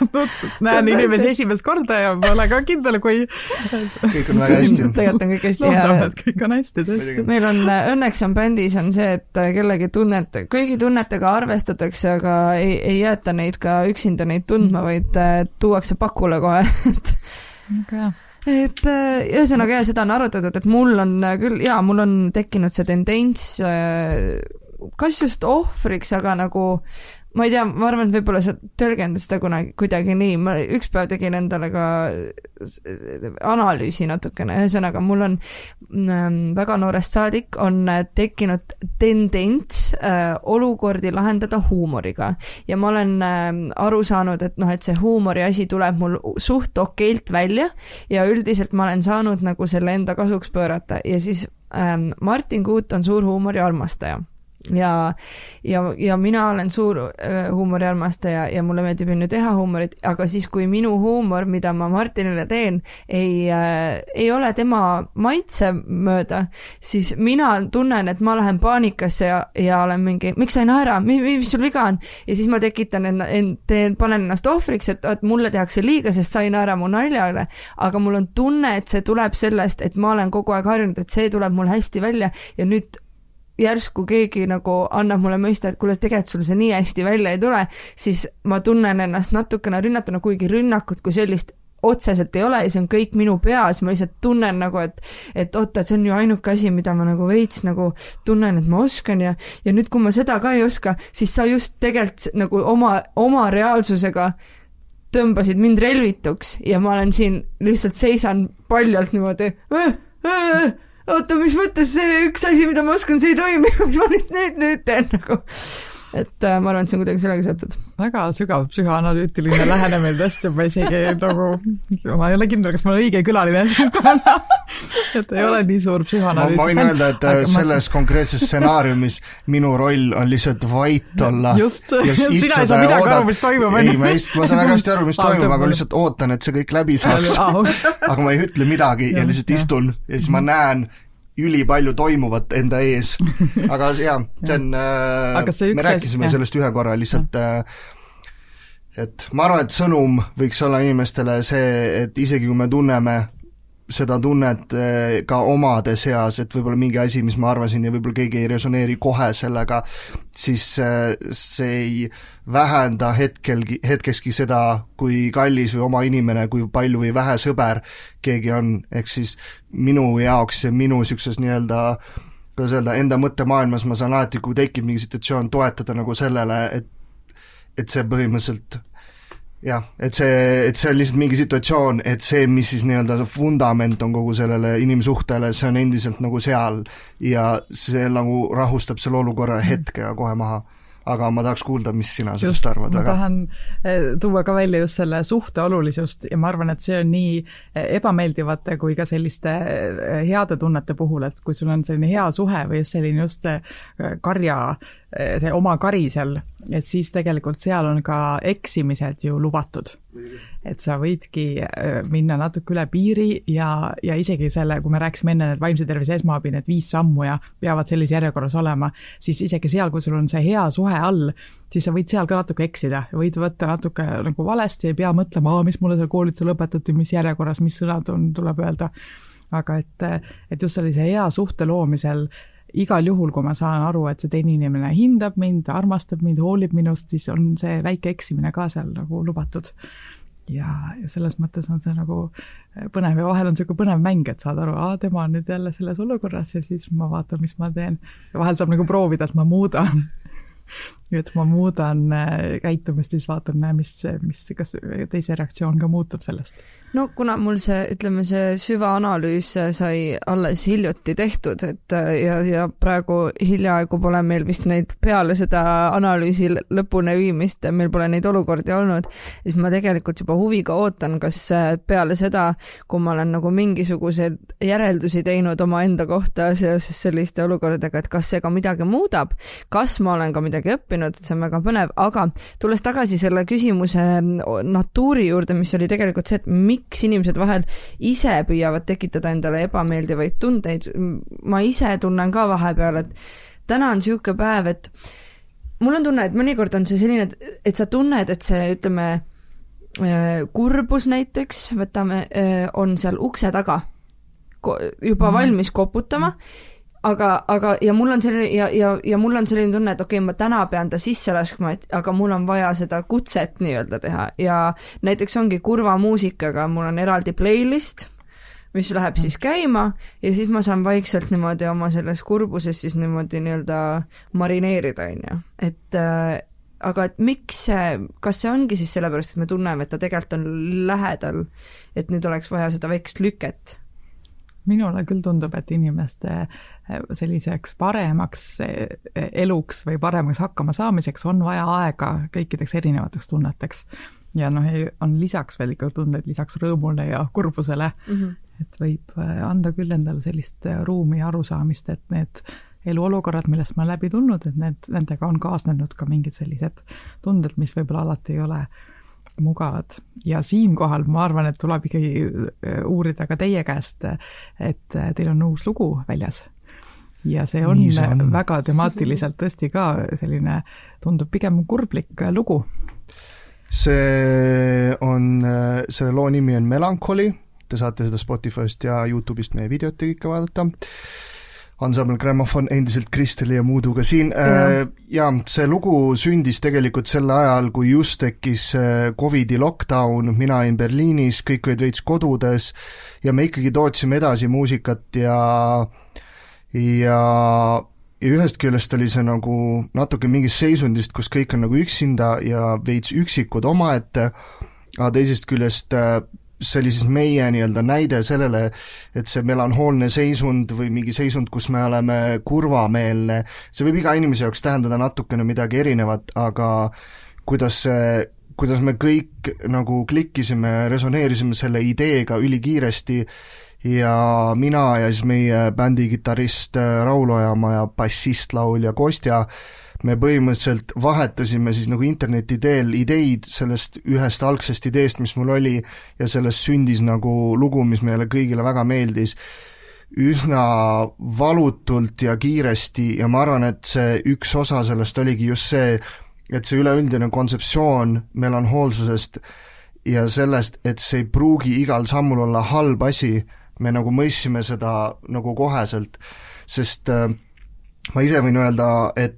näen inimesi esimest korda ja ma olen ka kindel, kui kõik on väga hästi. Tegelikult on kõik hästi hea. Kõik on hästi, tõesti. Meil on, õnneks on bändis on see, et kellegi kõigi tunnetega arvestatakse, aga ei jäeta neid ka üksinda neid tundma, vaid tuuakse pakule kohe. Okay. Et ühesõnaga seda on arutatud, et mul on küll, mul on tekkinud see tendents kas just ohvriks, aga nagu ma ei tea, ma arvan, et võib-olla sa tõlgendad seda kuidagi nii. Ma üks päev tegin endale ka analüüsi natukene. Ühesõnaga, mul on väga noorest saadik on tekkinud tendents olukordi lahendada huumoriga. Ja ma olen aru saanud, et see huumori asi tuleb mul suht okeilt välja ja üldiselt ma olen saanud nagu selle enda kasuks pöörata. Ja siis Martin Kuut on suur huumori armastaja. Ja mina olen suur huumori armastaja ja mulle meeldib enne teha huumorit, aga siis kui minu huumor, mida ma Martinile teen, ei ole tema maitse mööda, siis mina tunnen, et ma lähen paanikasse ja olen mingi, miks sa ei naera, mis sul viga on? Ja siis ma tekitan panen ennast ohvriks, et mulle tehakse liiga, sest sa ei naera mu naljale, aga mul on tunne, et see tuleb sellest, et ma olen kogu aeg harjunud, et see tuleb mul hästi välja ja nüüd järsku keegi nagu annab mulle mõista, et kuule, tegelikult sul see nii hästi välja ei tule, siis ma tunnen ennast natukene rünnatuna, kuigi rünnakut kui sellist otseselt ei ole ja see on kõik minu peas, ma lihtsalt tunnen nagu, et oota, et see on ju ainuke asi, mida ma nagu veits nagu tunnen, et ma oskan ja nüüd, kui ma seda ka ei oska, siis sa just tegelikult nagu oma reaalsusega tõmbasid mind relvituks ja ma olen siin lihtsalt seisan paljalt niimoodi oota, mis mõttes see üks asi, mida ma oskan, see ei toimi, mis ma nüüd teen nagu. Et ma arvan, et see on kuidagi sellega seotud. Väga sügav psühhoanalüütiline lähenemine tõesti, ma isegi nagu, ma ei ole kindel, kas ma olen õige külaline siin kohana, et ei ole nii suur psühhoanalüüt. Ma võin öelda, et selles konkreetses stsenaariumis minu roll on lihtsalt vait olla. Just, sina ei saa midagi aru, mis toimub. Ei, ma saan väga hästi aru, mis toimub, aga lihtsalt ootan, et see kõik läbi saaks. Aga ma ei ütle midagi ja lihtsalt istun ja siis ma näen üli palju toimuvat enda ees. Aga jah, see on, me rääkisime sellest ühe korra lihtsalt, et ma arvan, et sõnum võiks olla inimestele see, et isegi kui me tunneme seda tunnet ka omade seas, et võib-olla mingi asi, mis ma arvasin ja võib-olla keegi ei resoneeri kohe sellega, siis see ei vähenda hetkekski seda, kui kallis või oma inimene, kui palju või vähe sõber keegi on, ehk siis minu jaoks ja minu siukses nii-öelda, kuidas öelda, enda mõttemaailmas ma saan alati, kui tekib mingi situatsioon, toetada nagu sellele, et see põhimõtteliselt jah, et see on lihtsalt mingi situatsioon, et see, mis siis nii-öelda fundament on kogu sellele inimsuhtele, see on endiselt nagu seal ja see nagu rahustab selle olukorra hetkega kohe maha. Aga ma tahaks kuulda, mis sina sellest arvad. Ma tahan tuua ka välja just selle suhte olulisust ja ma arvan, et see on nii ebameeldivate kui ka selliste heade tunnete puhul, et kui sul on selline hea suhe või selline just karja, see oma kari seal, et siis tegelikult seal on ka eksimised ju lubatud. Et sa võidki minna natuke üle piiri ja isegi selle, kui me rääkisime enne need vaimse tervise esmaabi, need 5 sammu ja peavad sellise järjekorras olema, siis isegi seal, kui sul on see hea suhe all, siis sa võid seal ka natuke eksida ja võid võtta natuke nagu valesti, ei pea mõtlema, mis mulle seal koolitusel õpetati, mis järjekorras, mis sõnad tuleb öelda. Aga et just sellise hea suhte loomisel igal juhul, kui ma saan aru, et see teine inimene hindab mind, armastab mind, hoolib minust, siis on see väike eksimine ka seal nagu lubatud. Ja selles mõttes on see nagu põnev ja vahel on selline põnev mäng, et saad aru, tema on nüüd jälle selles olukorras ja siis ma vaatan, mis ma teen. Ja vahel saab nagu proovida, et ma muudan. Et ma muudan käitumist, siis vaatan, kas teise reaktsioon ka muutub sellest. No kuna mul see süvaanalüüs sai alles hiljuti tehtud, et ja praegu hiljaaegu pole meil vist neid peale seda analüüsi lõpune viimist, meil pole neid olukordi olnud, siis ma tegelikult juba huviga ootan, kas peale seda, kui ma olen nagu mingisugused järeldusi teinud oma enda kohta seoses selliste olukordadega, et kas see ka midagi muudab, kas ma olen ka midagi õppinud, õppinud, et see on väga põnev, aga tulles tagasi selle küsimuse natuuri juurde, mis oli tegelikult see, et miks inimesed vahel ise püüavad tekitada endale ebameeldivaid tundeid, ma ise tunnen ka vahepeal, et täna on siuke päev, et mul on tunne, et mõnikord on see selline, et sa tunned, et see, ütleme, kurbus näiteks, võtame, on seal ukse taga juba valmis koputama, aga ja mul on selline ja mul on selline tunne, et okei, ma täna pean ta sisse laskma, aga mul on vaja seda kutset nii-öelda teha ja näiteks ongi kurva muusikaga, mul on eraldi playlist, mis läheb siis käima ja siis ma saan vaikselt niimoodi oma selles kurbuses siis niimoodi nii-öelda marineerida, et aga et miks kas see ongi siis sellepärast, et me tunneme, et ta tegelikult on lähedal, et nüüd oleks vaja seda väikest lüket? Minule küll tundub, et inimeste selliseks paremaks eluks või paremaks hakkama saamiseks on vaja aega kõikideks erinevateks tunneteks. Ja on lisaks veel ikka tunded lisaks rõõmule ja kurbusele, et võib anda küll endale sellist ruumi ja arusaamist, et need eluolukorrad, millest ma olen läbi tulnud, et nendega on kaasnenud ka mingid sellised tunded, mis võib-olla alati ei ole mugavad. Ja siinkohal ma arvan, et tuleb ikkagi uurida ka teie käest, et teil on uus lugu väljas. Ja see on väga temaatiliselt tõesti ka selline, tundub pigem kurblik lugu. Selle loo nimi on Melancholy, te saate seda Spotify'st ja YouTube'ist meie videot ikka vaadata. Ensemble Grammofon endiselt Kristeli ja Muuduga siin. Ja see lugu sündis tegelikult sel ajal, kui just tekkis Covidi lockdown, mina olin Berliinis, kõik olid veits kodudes ja me ikkagi tootsime edasi muusikat ja ühest küljest oli see nagu natuke mingist seisundist, kus kõik on nagu üksinda ja veits üksikud omaette, aga teisest küljest see oli siis meie nii-öelda näide sellele, et see melanhoolne seisund või mingi seisund, kus me oleme kurvameelne, see võib iga inimese jaoks tähendada natukene midagi erinevat, aga kuidas me kõik nagu klikkisime, resoneerisime selle ideega ülikiiresti ja mina ja siis meie bändi kitarrist Raul Ojamaa ja bassist laulja Kostja, me põhimõtteliselt vahetasime siis nagu interneti teel ideid sellest ühest algsest ideest, mis mul oli ja sellest sündis nagu lugu, mis meile kõigile väga meeldis üsna valutult ja kiiresti ja ma arvan, et see üks osa sellest oligi just see, et see üleüldine kontseptsioon melanhoolsusest ja sellest, et see ei pruugi igal sammul olla halb asi, me nagu mõistsime seda nagu koheselt, sest ma ise võin öelda, et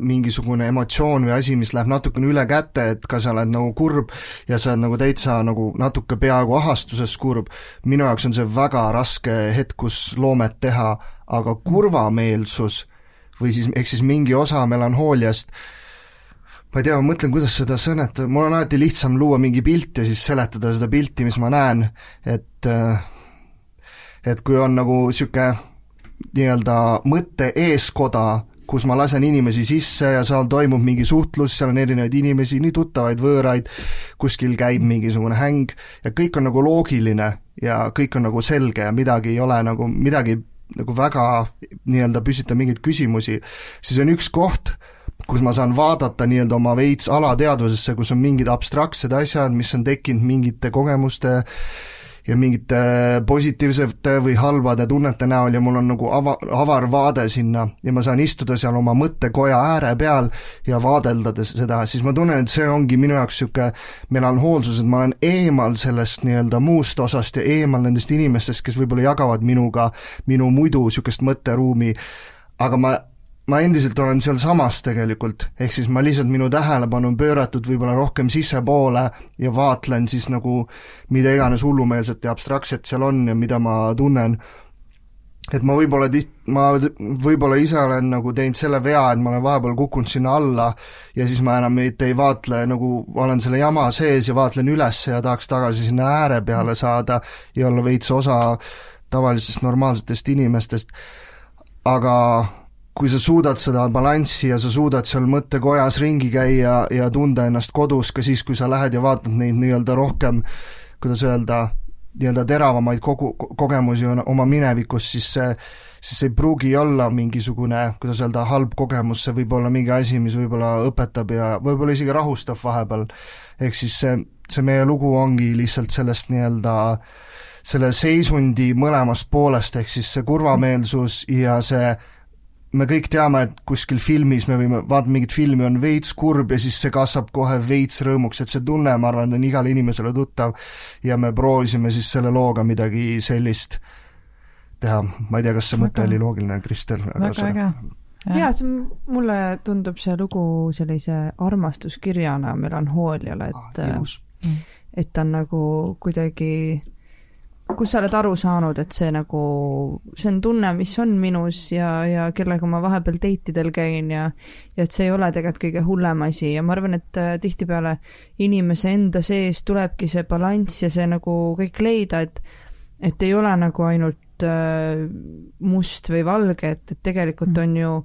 mingisugune emotsioon või asi, mis läheb natukene üle käte, et ka sa oled nagu kurb ja sa oled nagu täitsa nagu natuke peaaegu ahastuses kurb, minu jaoks on see väga raske hetk, kus loomet teha, aga kurvameelsus või siis mingi osa melanhooliast, ma ei tea, ma mõtlen, kuidas seda sõnetada, mul on alati lihtsam luua mingi pilt ja siis seletada seda pilti, mis ma näen, et kui on nagu siuke nii-öelda mõtte eeskoda, kus ma lasen inimesi sisse ja seal toimub mingi suhtlus, seal on erinevaid inimesi, nii tuttavaid, võõraid, kuskil käib mingisugune häng ja kõik on nagu loogiline ja kõik on nagu selge ja midagi ei ole nagu väga nii-öelda püsita mingeid küsimusi, siis on üks koht, kus ma saan vaadata nii-öelda oma veits alateadvusesse, kus on mingid abstraktsed asjad, mis on tekkinud mingite kogemuste ja mingite positiivsete või halbade tunnete näol ja mul on nagu avar vaade sinna ja ma saan istuda seal oma mõttekoja ääre peal ja vaadelda seda, siis ma tunnen, et see ongi minu jaoks siuke melanhoolsus, et ma olen eemal sellest nii-öelda muust osast ja eemal nendest inimestest, kes võib-olla jagavad minuga minu muidu siukest mõtteruumi, aga ma endiselt olen seal samas tegelikult, ehk siis ma lihtsalt minu tähelepanu on pööratud võib-olla rohkem sissepoole ja vaatlen siis nagu mida iganes hullumeelset ja abstraktset seal on ja mida ma tunnen. Et ma võib-olla ise olen nagu teinud selle vea, et ma olen vahepeal kukkunud sinna alla ja siis ma enam ei vaatle, nagu olen selle jama sees ja vaatlen üles ja tahaks tagasi sinna ääre peale saada ja olla veits osa tavalisest normaalsetest inimestest, aga kui sa suudad seda balanssi ja sa suudad seal mõttekojas ringi käia ja tunda ennast kodus ka siis, kui sa lähed ja vaatad neid nii-öelda rohkem, kuidas öelda, nii-öelda teravamaid kogemusi on oma minevikus, siis see ei pruugi olla mingisugune, kuidas öelda, halb kogemus, see võib olla mingi asi, mis võib-olla õpetab ja võib-olla isegi rahustab vahepeal. Ehk siis see meie lugu ongi lihtsalt sellest nii-öelda selle seisundi mõlemast poolest, ehk siis see kurvameelsus ja see me kõik teame, et kuskil filmis me võime vaadata mingit filmi, on veits kurb ja siis see kasvab kohe veits rõõmuks, et see tunne, ma arvan, on igale inimesele tuttav ja me proovisime siis selle looga midagi sellist teha. Ma ei tea, kas see mõte oli loogiline, Kristel? Väga äge. Jaa, mulle tundub see lugu sellise armastuskirjana melanhooliale, et ta on nagu kuidagi kus sa oled aru saanud, et see nagu, see on tunne, mis on minus ja kellega ma vahepeal date'idel käin ja et see ei ole tegelikult kõige hullem asi ja ma arvan, et tihtipeale inimese enda sees tulebki see balanss ja see nagu kõik leida, et ei ole nagu ainult must või valge, et tegelikult on ju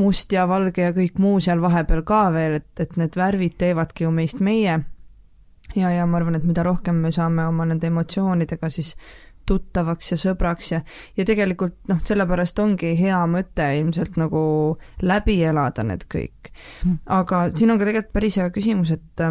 must ja valge ja kõik muu seal vahepeal ka veel, et need värvid teevadki ju meist meie. Ja ma arvan, et mida rohkem me saame oma nende emotsioonidega siis tuttavaks ja sõbraks ja tegelikult sellepärast ongi hea mõte ilmselt nagu läbi elada need kõik. Aga siin on ka tegelikult päris hea küsimus, et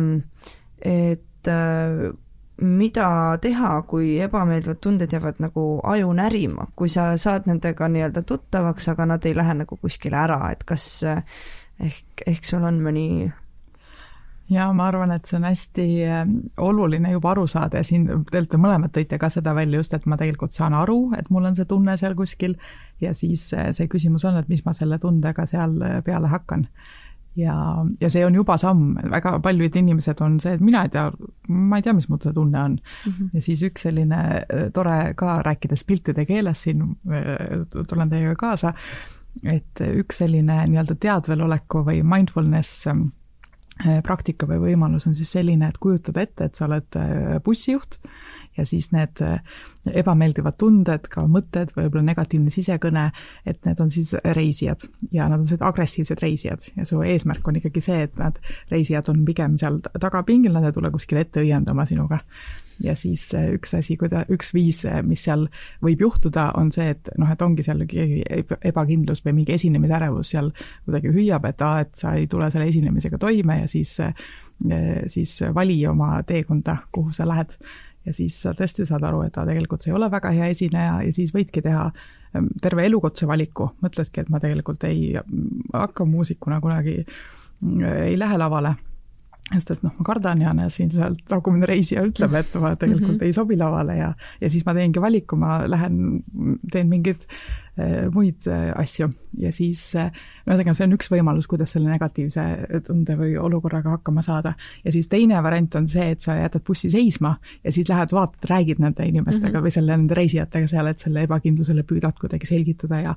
mida teha, kui ebameeldivad tunded jäävad nagu aju närima, kui sa saad nendega nii-öelda tuttavaks, aga nad ei lähe nagu kuskile ära, et kas ehk sul on mõni... Ja ma arvan, et see on hästi oluline juba aru saada ja siin te mõlemad tõite ka seda välja just, et ma tegelikult saan aru, et mul on see tunne seal kuskil ja siis see küsimus on, et mis ma selle tundega seal peale hakkan. Ja see on juba samm, väga paljud inimesed on see, et ma ei tea, mis mul see tunne on. Ja siis üks selline tore ka rääkides piltide keeles siin, tulen teiega kaasa, et üks selline nii-öelda teadveloleku või mindfulness praktika või võimalus on siis selline, et kujutada ette, et sa oled bussijuht ja siis need ebameeldivad tunded, ka mõtted, võib-olla negatiivne sisekõne, et need on siis reisijad ja nad on sellised agressiivsed reisijad ja su eesmärk on ikkagi see, et nad reisijad on pigem seal tagapingil, nad ei tule kuskil ette õiendama sinuga. Ja siis üks viis, mis seal võib juhtuda, on see, et ongi seal ebakindlus või mingi esinemisärevus seal kuidagi hüüab, et sa ei tule selle esinemisega toime ja siis vali oma teekonda, kuhu sa lähed. Ja siis sa tõesti saad aru, et tegelikult see ei ole väga hea esineja ja siis võidki teha terve elukutse valiku. Mõtledki, et ma tegelikult ei hakka muusikuna kunagi, ei lähe lavale. Sest et ma kardan ja siin sealt tagumine reisija ütleb, et ma tegelikult ei sobi lavale ja siis ma teengi valiku, ma teen mingid muid asju ja siis see on üks võimalus, kuidas selle negatiivse tunde või olukorraga hakkama saada ja siis teine variant on see, et sa jätad bussi seisma ja siis lähed vaatad, räägid nende inimestega või nende reisijatega seal, et selle ebakindlusele püüdad kuidagi selgitada ja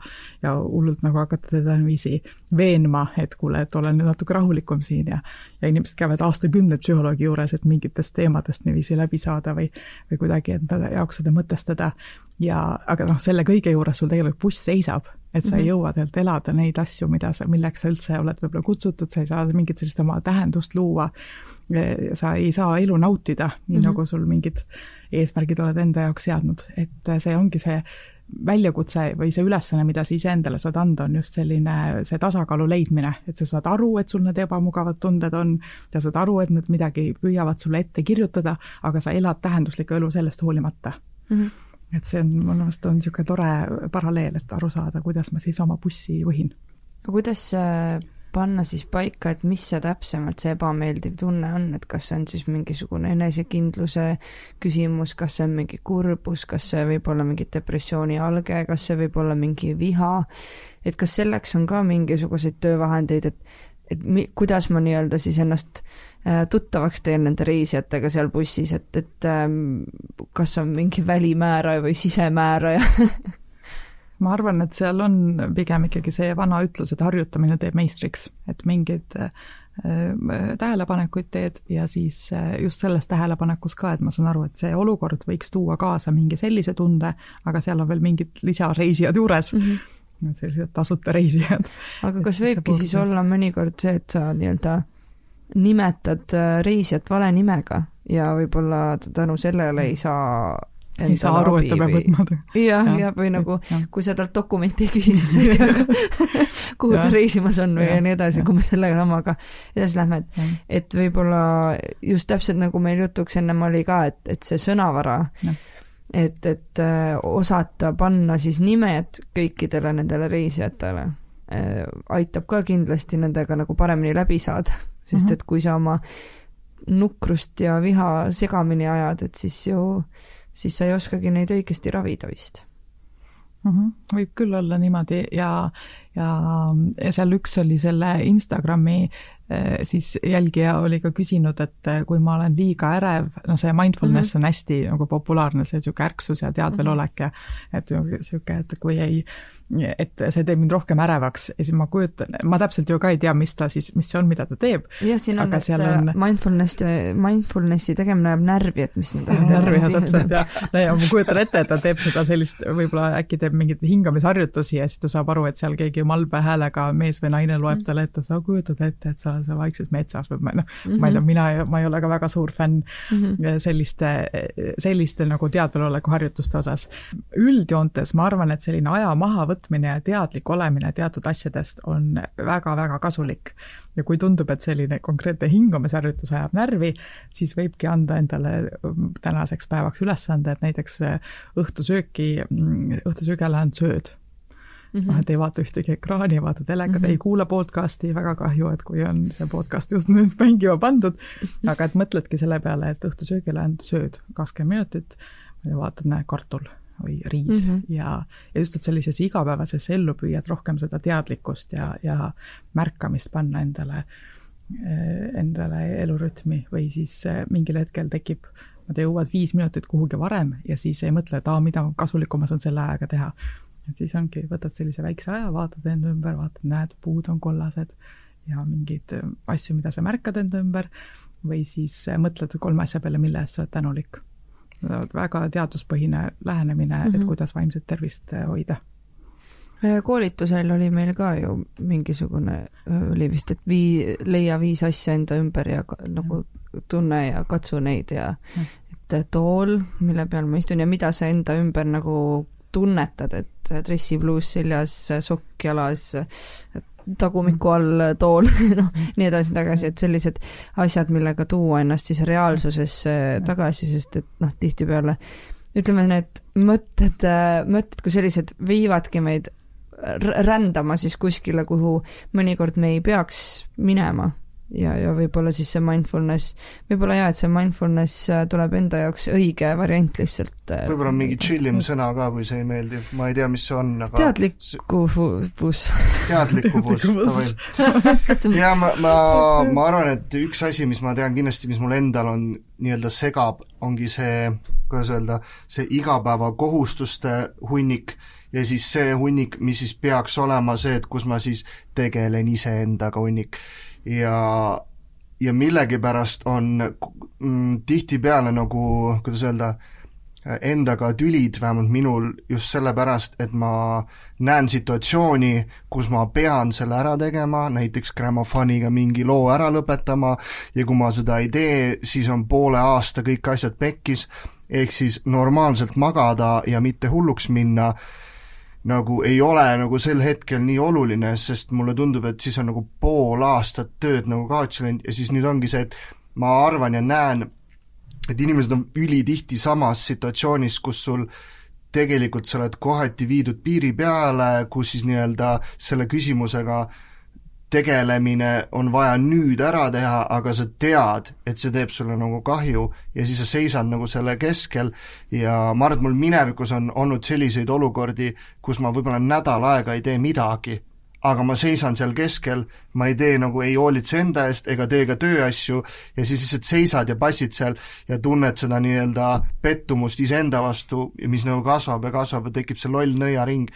hullult nagu hakata teda viisi veenma, et kuule, et olen nüüd natuke rahulikum siin ja inimesed käivad aastakümned psühholoogi juures, et mingitest teemadest niiviisi läbi saada või kuidagi enda jaoks seda mõtestada aga selle kõige juures sul tegelikult buss seisab, et sa ei jõua tegelikult elada neid asju, milleks sa üldse oled võib-olla kutsutud, sa ei saa mingit sellist oma tähendust luua, sa ei saa elu nautida, nii nagu sul mingid eesmärgid oled enda jaoks seadnud, et see ongi see väljakutse või see ülesanne, mida sa iseendale saad anda, on just selline see tasakaalu leidmine, et sa saad aru, et sul need ebamugavad tunded on, ja saad aru, et nad midagi püüavad sulle ette kirjutada, aga sa elad tähenduslikku elu sellest hoolimata. Et see on, mul mõnest on niisugune tore paralleel, et aru saada, kuidas ma siis oma bussi juhin. Kuidas panna siis paika, et mis see täpsemalt see ebameeldiv tunne on, et kas see on siis mingisugune enesekindluse küsimus, kas see on mingi kurbus, kas see võib olla mingi depressiooni alge, kas see võib olla mingi viha, et kas selleks on ka mingisuguseid töövahendeid, et kuidas ma nii-öelda siis ennast tuttavaks teen nende reisijatega seal bussis, et kas on mingi välimääraja või sisemääraja? Ma arvan, et seal on pigem ikkagi see vana ütlus, et harjutamine teeb meistriks, et mingid tähelepanekuid teed ja siis just selles tähelepanekus ka, et ma saan aru, et see olukord võiks tuua kaasa mingi sellise tunde, aga seal on veel mingid lisareisijad juures, sellised tasuta reisijad. Aga kas võibki siis olla mõnikord see, et sa nii-öelda nimetad reisijat vale nimega, ja võib-olla tänu sellele ei saa aru, et ta peab võtma. Ja või nagu, kui sa talt dokumenti ei küsi, siis sa ei tea, kuhu ta reisimas on või nii edasi, kui me sellega samaga edasi lähme, et võib-olla just täpselt nagu meil jutuks ennem oli ka, et see sõnavara, et osata panna siis nimed kõikidele nendele reisijatele, aitab ka kindlasti nendega nagu paremini läbi saada, sest et kui sa oma nukrust ja viha segamini ajad, et siis sa ei oskagi neid õigesti ravida vist. Võib küll olla niimoodi ja seal üks oli selle Instagrami siis jälgija oli ka küsinud, et kui ma olen liiga ärev, see mindfulness on hästi nagu populaarne, see siuke ärksus ja teadvelolek ja et siuke, et kui et see teeb mind rohkem ärevaks ja siis ma täpselt ju ka ei tea, mis see on, mida ta teeb. Ja siin on, et mindfulnessi tegemine läheb närvi, et mis närvi, täpselt, ja ma kujutan ette, et ta teeb seda sellist, võib-olla äkki teeb mingit hingamisharjutusi ja siis ta saab aru, et seal keegi malbe häälega mees või naine loeb talle, et sa kujutad ette, et sa oled vaikses metsas või ma ei tea, ma ei ole ka väga suur fänn selliste nagu teadveloleku harjutuste osas. Üldjoontes ma arvan, et selline aja mahavõtmine ja teadlik olemine teatud asjadest on väga-väga kasulik. Ja kui tundub, et selline konkreetne hingamisharjutus ajab närvi, siis võibki anda endale tänaseks päevaks ülesande, et näiteks õhtusöögi lähen sööd. Et ei vaata ühtegi ekraani, vaata telekat, ei kuula podcasti, väga kahju, et kui on see podcast just nüüd mängima pandud, aga et mõtledki selle peale, et õhtusöögile sööd 20 minutit ja vaatad, näe, kartul või riis ja just, et sellises igapäevases ellu püüad rohkem seda teadlikkust ja märkamist panna endale elurütmi või siis mingil hetkel tekib, nad jõuavad 5 minutit kuhugi varem ja siis ei mõtle, et mida kasulikku ma saan selle ajaga teha. Et siis ongi, võtad sellise väikse aja, vaatad enda ümber, vaatad, näed, puud on kollased ja mingid asju, mida sa märkad enda ümber või siis mõtled 3 asja peale, mille eest sa oled tänulik. Väga teaduspõhine lähenemine, et kuidas vaimset tervist hoida. Koolitusel oli meil ka ju mingisugune, oli vist, et leia 5 asja enda ümber ja nagu tunne ja katsu neid ja et tool, mille peal ma istun ja mida sa enda ümber nagu tunnetad, et dressipluus seljas, sokk jalas, tagumiku all tool, nii edasi tagasi, et sellised asjad, millega tuua ennast siis reaalsusesse tagasi, sest et tihtipeale ütleme, need mõtted kui sellised viivadki meid rändama siis kuskile, kuhu mõnikord me ei peaks minema. Ja võib-olla siis see mindfulness, võib-olla et see mindfulness tuleb enda jaoks õige variant lihtsalt. Võib-olla on mingi chillim sõna ka, kui see ei meeldi. Ma ei tea, mis see on, aga... Teadlikkuvus. Ja ma arvan, et üks asi, mis ma tean kindlasti, mis mul endal on nii-öelda segab, ongi see, kuidas öelda, see igapäeva kohustuste hunnik ja siis see hunnik, mis siis peaks olema see, et kus ma siis tegelen iseendaga hunnik. Ja millegipärast on tihtipeale nagu, kuidas öelda, endaga tülid, vähemalt minul just sellepärast, et ma näen situatsiooni, kus ma pean selle ära tegema, näiteks grammofoniga mingi loo ära lõpetama ja kui ma seda ei tee, siis on poole aasta kõik asjad pekkis, ehk siis normaalselt magada ja mitte hulluks minna nagu ei ole nagu sel hetkel nii oluline, sest mulle tundub, et siis on nagu pool aastat tööd nagu kaotsi läinud ja siis nüüd ongi see, et ma arvan ja näen, et inimesed on ülitihti samas situatsioonis, kus sul tegelikult sa oled kohati viidud piiri peale, kus siis nii-öelda selle küsimusega tegelemine on vaja nüüd ära teha, aga sa tead, et see teeb sulle nagu kahju ja siis sa seisad nagu selle keskel ja ma arvan, et mul minevikus on olnud selliseid olukordi, kus ma võib-olla nädal aega ei tee midagi, aga ma seisan seal keskel, ma ei tee nagu ei hoolitse enda eest ega tee ka tööasju ja siis lihtsalt seisad ja passid seal ja tunned seda nii-öelda pettumust iseenda vastu, mis nagu kasvab ja tekib see loll nõiaring.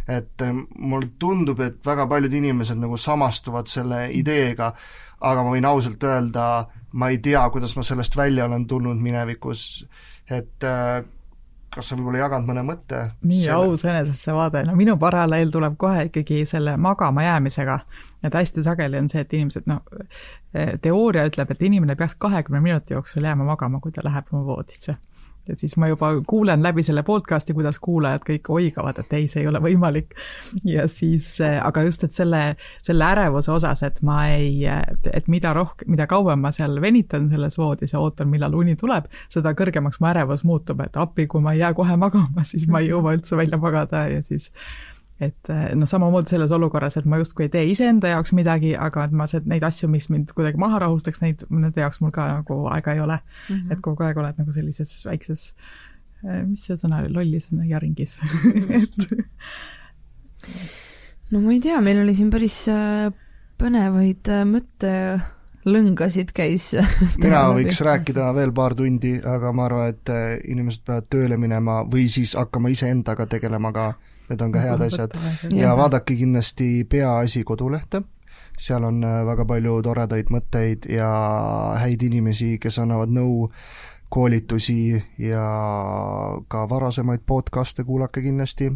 Et mul tundub, et väga paljud inimesed nagu samastuvad selle ideega, aga ma võin ausalt öelda, ma ei tea, kuidas ma sellest välja olen tulnud minevikus, et kas sa võib-olla jaganud mõne mõtte? Nii aus enesesse vaade, no minu paraleel tuleb kohe ikkagi selle magama jäämisega, et hästi sageli on see, et inimesed, teooria ütleb, et inimene peaks 20 minuti jooksul jääma magama, kui ta läheb oma voodisse. Ja siis ma juba kuulen läbi selle podcasti, kuidas kuulajad kõik oigavad, et ei, see ei ole võimalik. Ja siis, aga just, et selle ärevuse osas, et et mida kauem ma seal venitan selles voodis ja ootan, millal uni tuleb, seda kõrgemaks mu ärevus muutub, et appi, kui ma ei jää kohe magama, siis ma ei jõua üldse välja magada ja siis et samamoodi selles olukorras, et ma justkui ei tee iseenda jaoks midagi, aga et ma neid asju, mis mind kuidagi maha rahustaks, nende jaoks mul ka nagu aega ei ole. Et kogu aeg oled nagu sellises väikses, mis see sõna oli, lollis jaringis. No ma ei tea, meil oli siin päris põnevaid mõttelõngasid käis. Mina võiks rääkida veel paar tundi, aga ma arvan, et inimesed peavad tööle minema või siis hakkama iseendaga tegelema ka. Need on ka head asjad. Ja vaadake kindlasti Peaasi kodulehte. Seal on väga palju toredaid mõtteid ja häid inimesi, kes annavad nõu, koolitusi ja ka varasemaid podcaste kuulake kindlasti.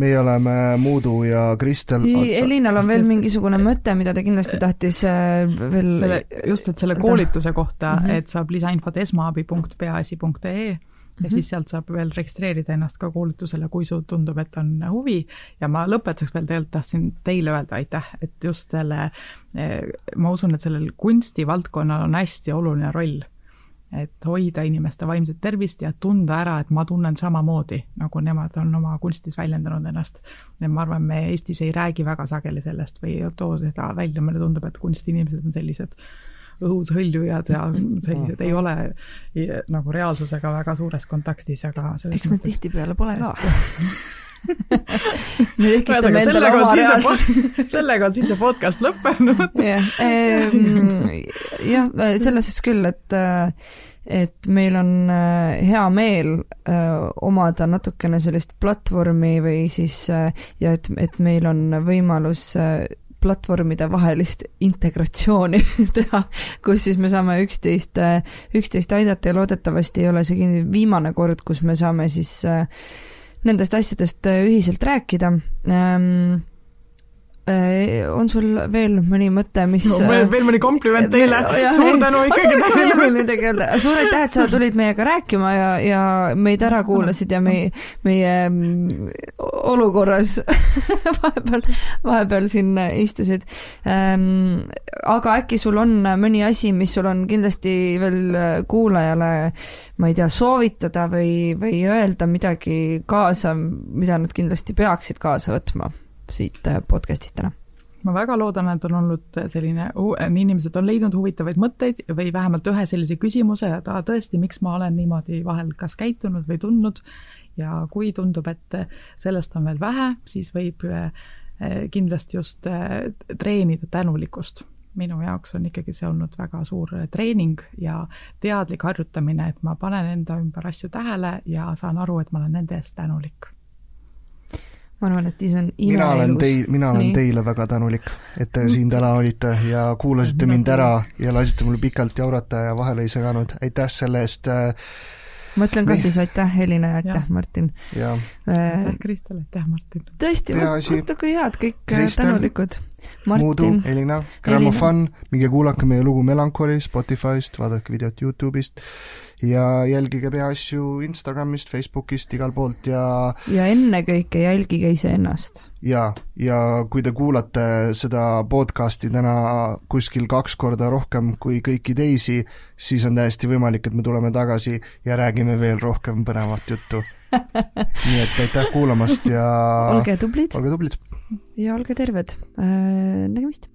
Meie oleme Muudu ja Kristel. Elinal on veel mingisugune mõte, mida ta kindlasti tahtis veel... Just, et selle koolituse kohta, et saab lisainfot esmaabi.peaasi.ee ja siis sealt saab veel registreerida ennast ka koolitusele, kui sul tundub, et on huvi. Ja ma lõpetuseks veel tahtsin teile öelda aitäh, et just ma usun, et sellel kunstivaldkonnal on hästi oluline roll, et hoida inimeste vaimset tervist ja tunda ära, et ma tunnen samamoodi, nagu nemad on oma kunstis väljendanud ennast. Ja ma arvan, me Eestis ei räägi väga sageli sellest või ei too seda välja, meile tundub, et kunstinimesed on sellised õhus hõljujad ja sellised ei ole nagu reaalsusega väga suures kontaktis, aga eks nad tihtipeale pole ka. Me tekitame endale oma reaalsus. Sellega on siin see podcast lõppenud. Jah, selles küll, et meil on hea meel omada natukene sellist platvormi või siis, ja et meil on võimalus platvormide vahelist integratsiooni teha, kus siis me saame üksteist aidata ja loodetavasti ei ole see viimane kord, kus me saame siis nendest asjadest ühiselt rääkida. On sul veel mõni mõte, mis... No, veel mõni kompliment teile. Suur tänu ikkagi. Suur aitäh, et sa tulid meiega rääkima ja meid ära kuulasid ja meie olukorras vahepeal siin istusid. Aga äkki sul on mõni asi, mis sul on kindlasti veel kuulajale, ma ei tea, soovitada või öelda midagi kaasa, mida nad kindlasti peaksid kaasa võtma siit podcastist täna? Ma väga loodan, et on olnud selline, inimesed on leidnud huvitavaid mõtteid või vähemalt ühe sellise küsimuse, et tõesti, miks ma olen niimoodi vahel kas käitunud või tundnud ja kui tundub, et sellest on veel vähe, siis võib kindlasti just treenida tänulikkust. Minu jaoks on ikkagi see olnud väga suur treening ja teadlik harjutamine, et ma panen enda ümber asju tähele ja saan aru, et ma olen nende eest tänulik. Ma arvan, et see on imeelus. Mina olen teile väga tänulik, et te siin täna olite ja kuulasite mind ära ja lasite mul pikalt jaurata ja vahele ei seganud. Aitäh selle eest. Ma ütlen ka siis aitäh Elina ja aitäh Martin. Aitäh Kristel, aitäh Martin. Tõesti, vaata kui head, kõik Kristel, tänulikud. Muudu, Elina, Grammofon, minge kuulake meie lugu Melancholy Spotify'st, vaadake videot YouTube'ist ja jälgige Peaasju Instagramist, Facebookist, igal poolt ja ennekõike jälgige iseennast. Ja kui te kuulate seda podcasti täna kuskil 2 korda rohkem kui kõiki teisi, siis on täiesti võimalik, et me tuleme tagasi ja räägime veel rohkem põnevat juttu. Nii et aitäh kuulamast ja olge tublid ja olge terved. Nägemist!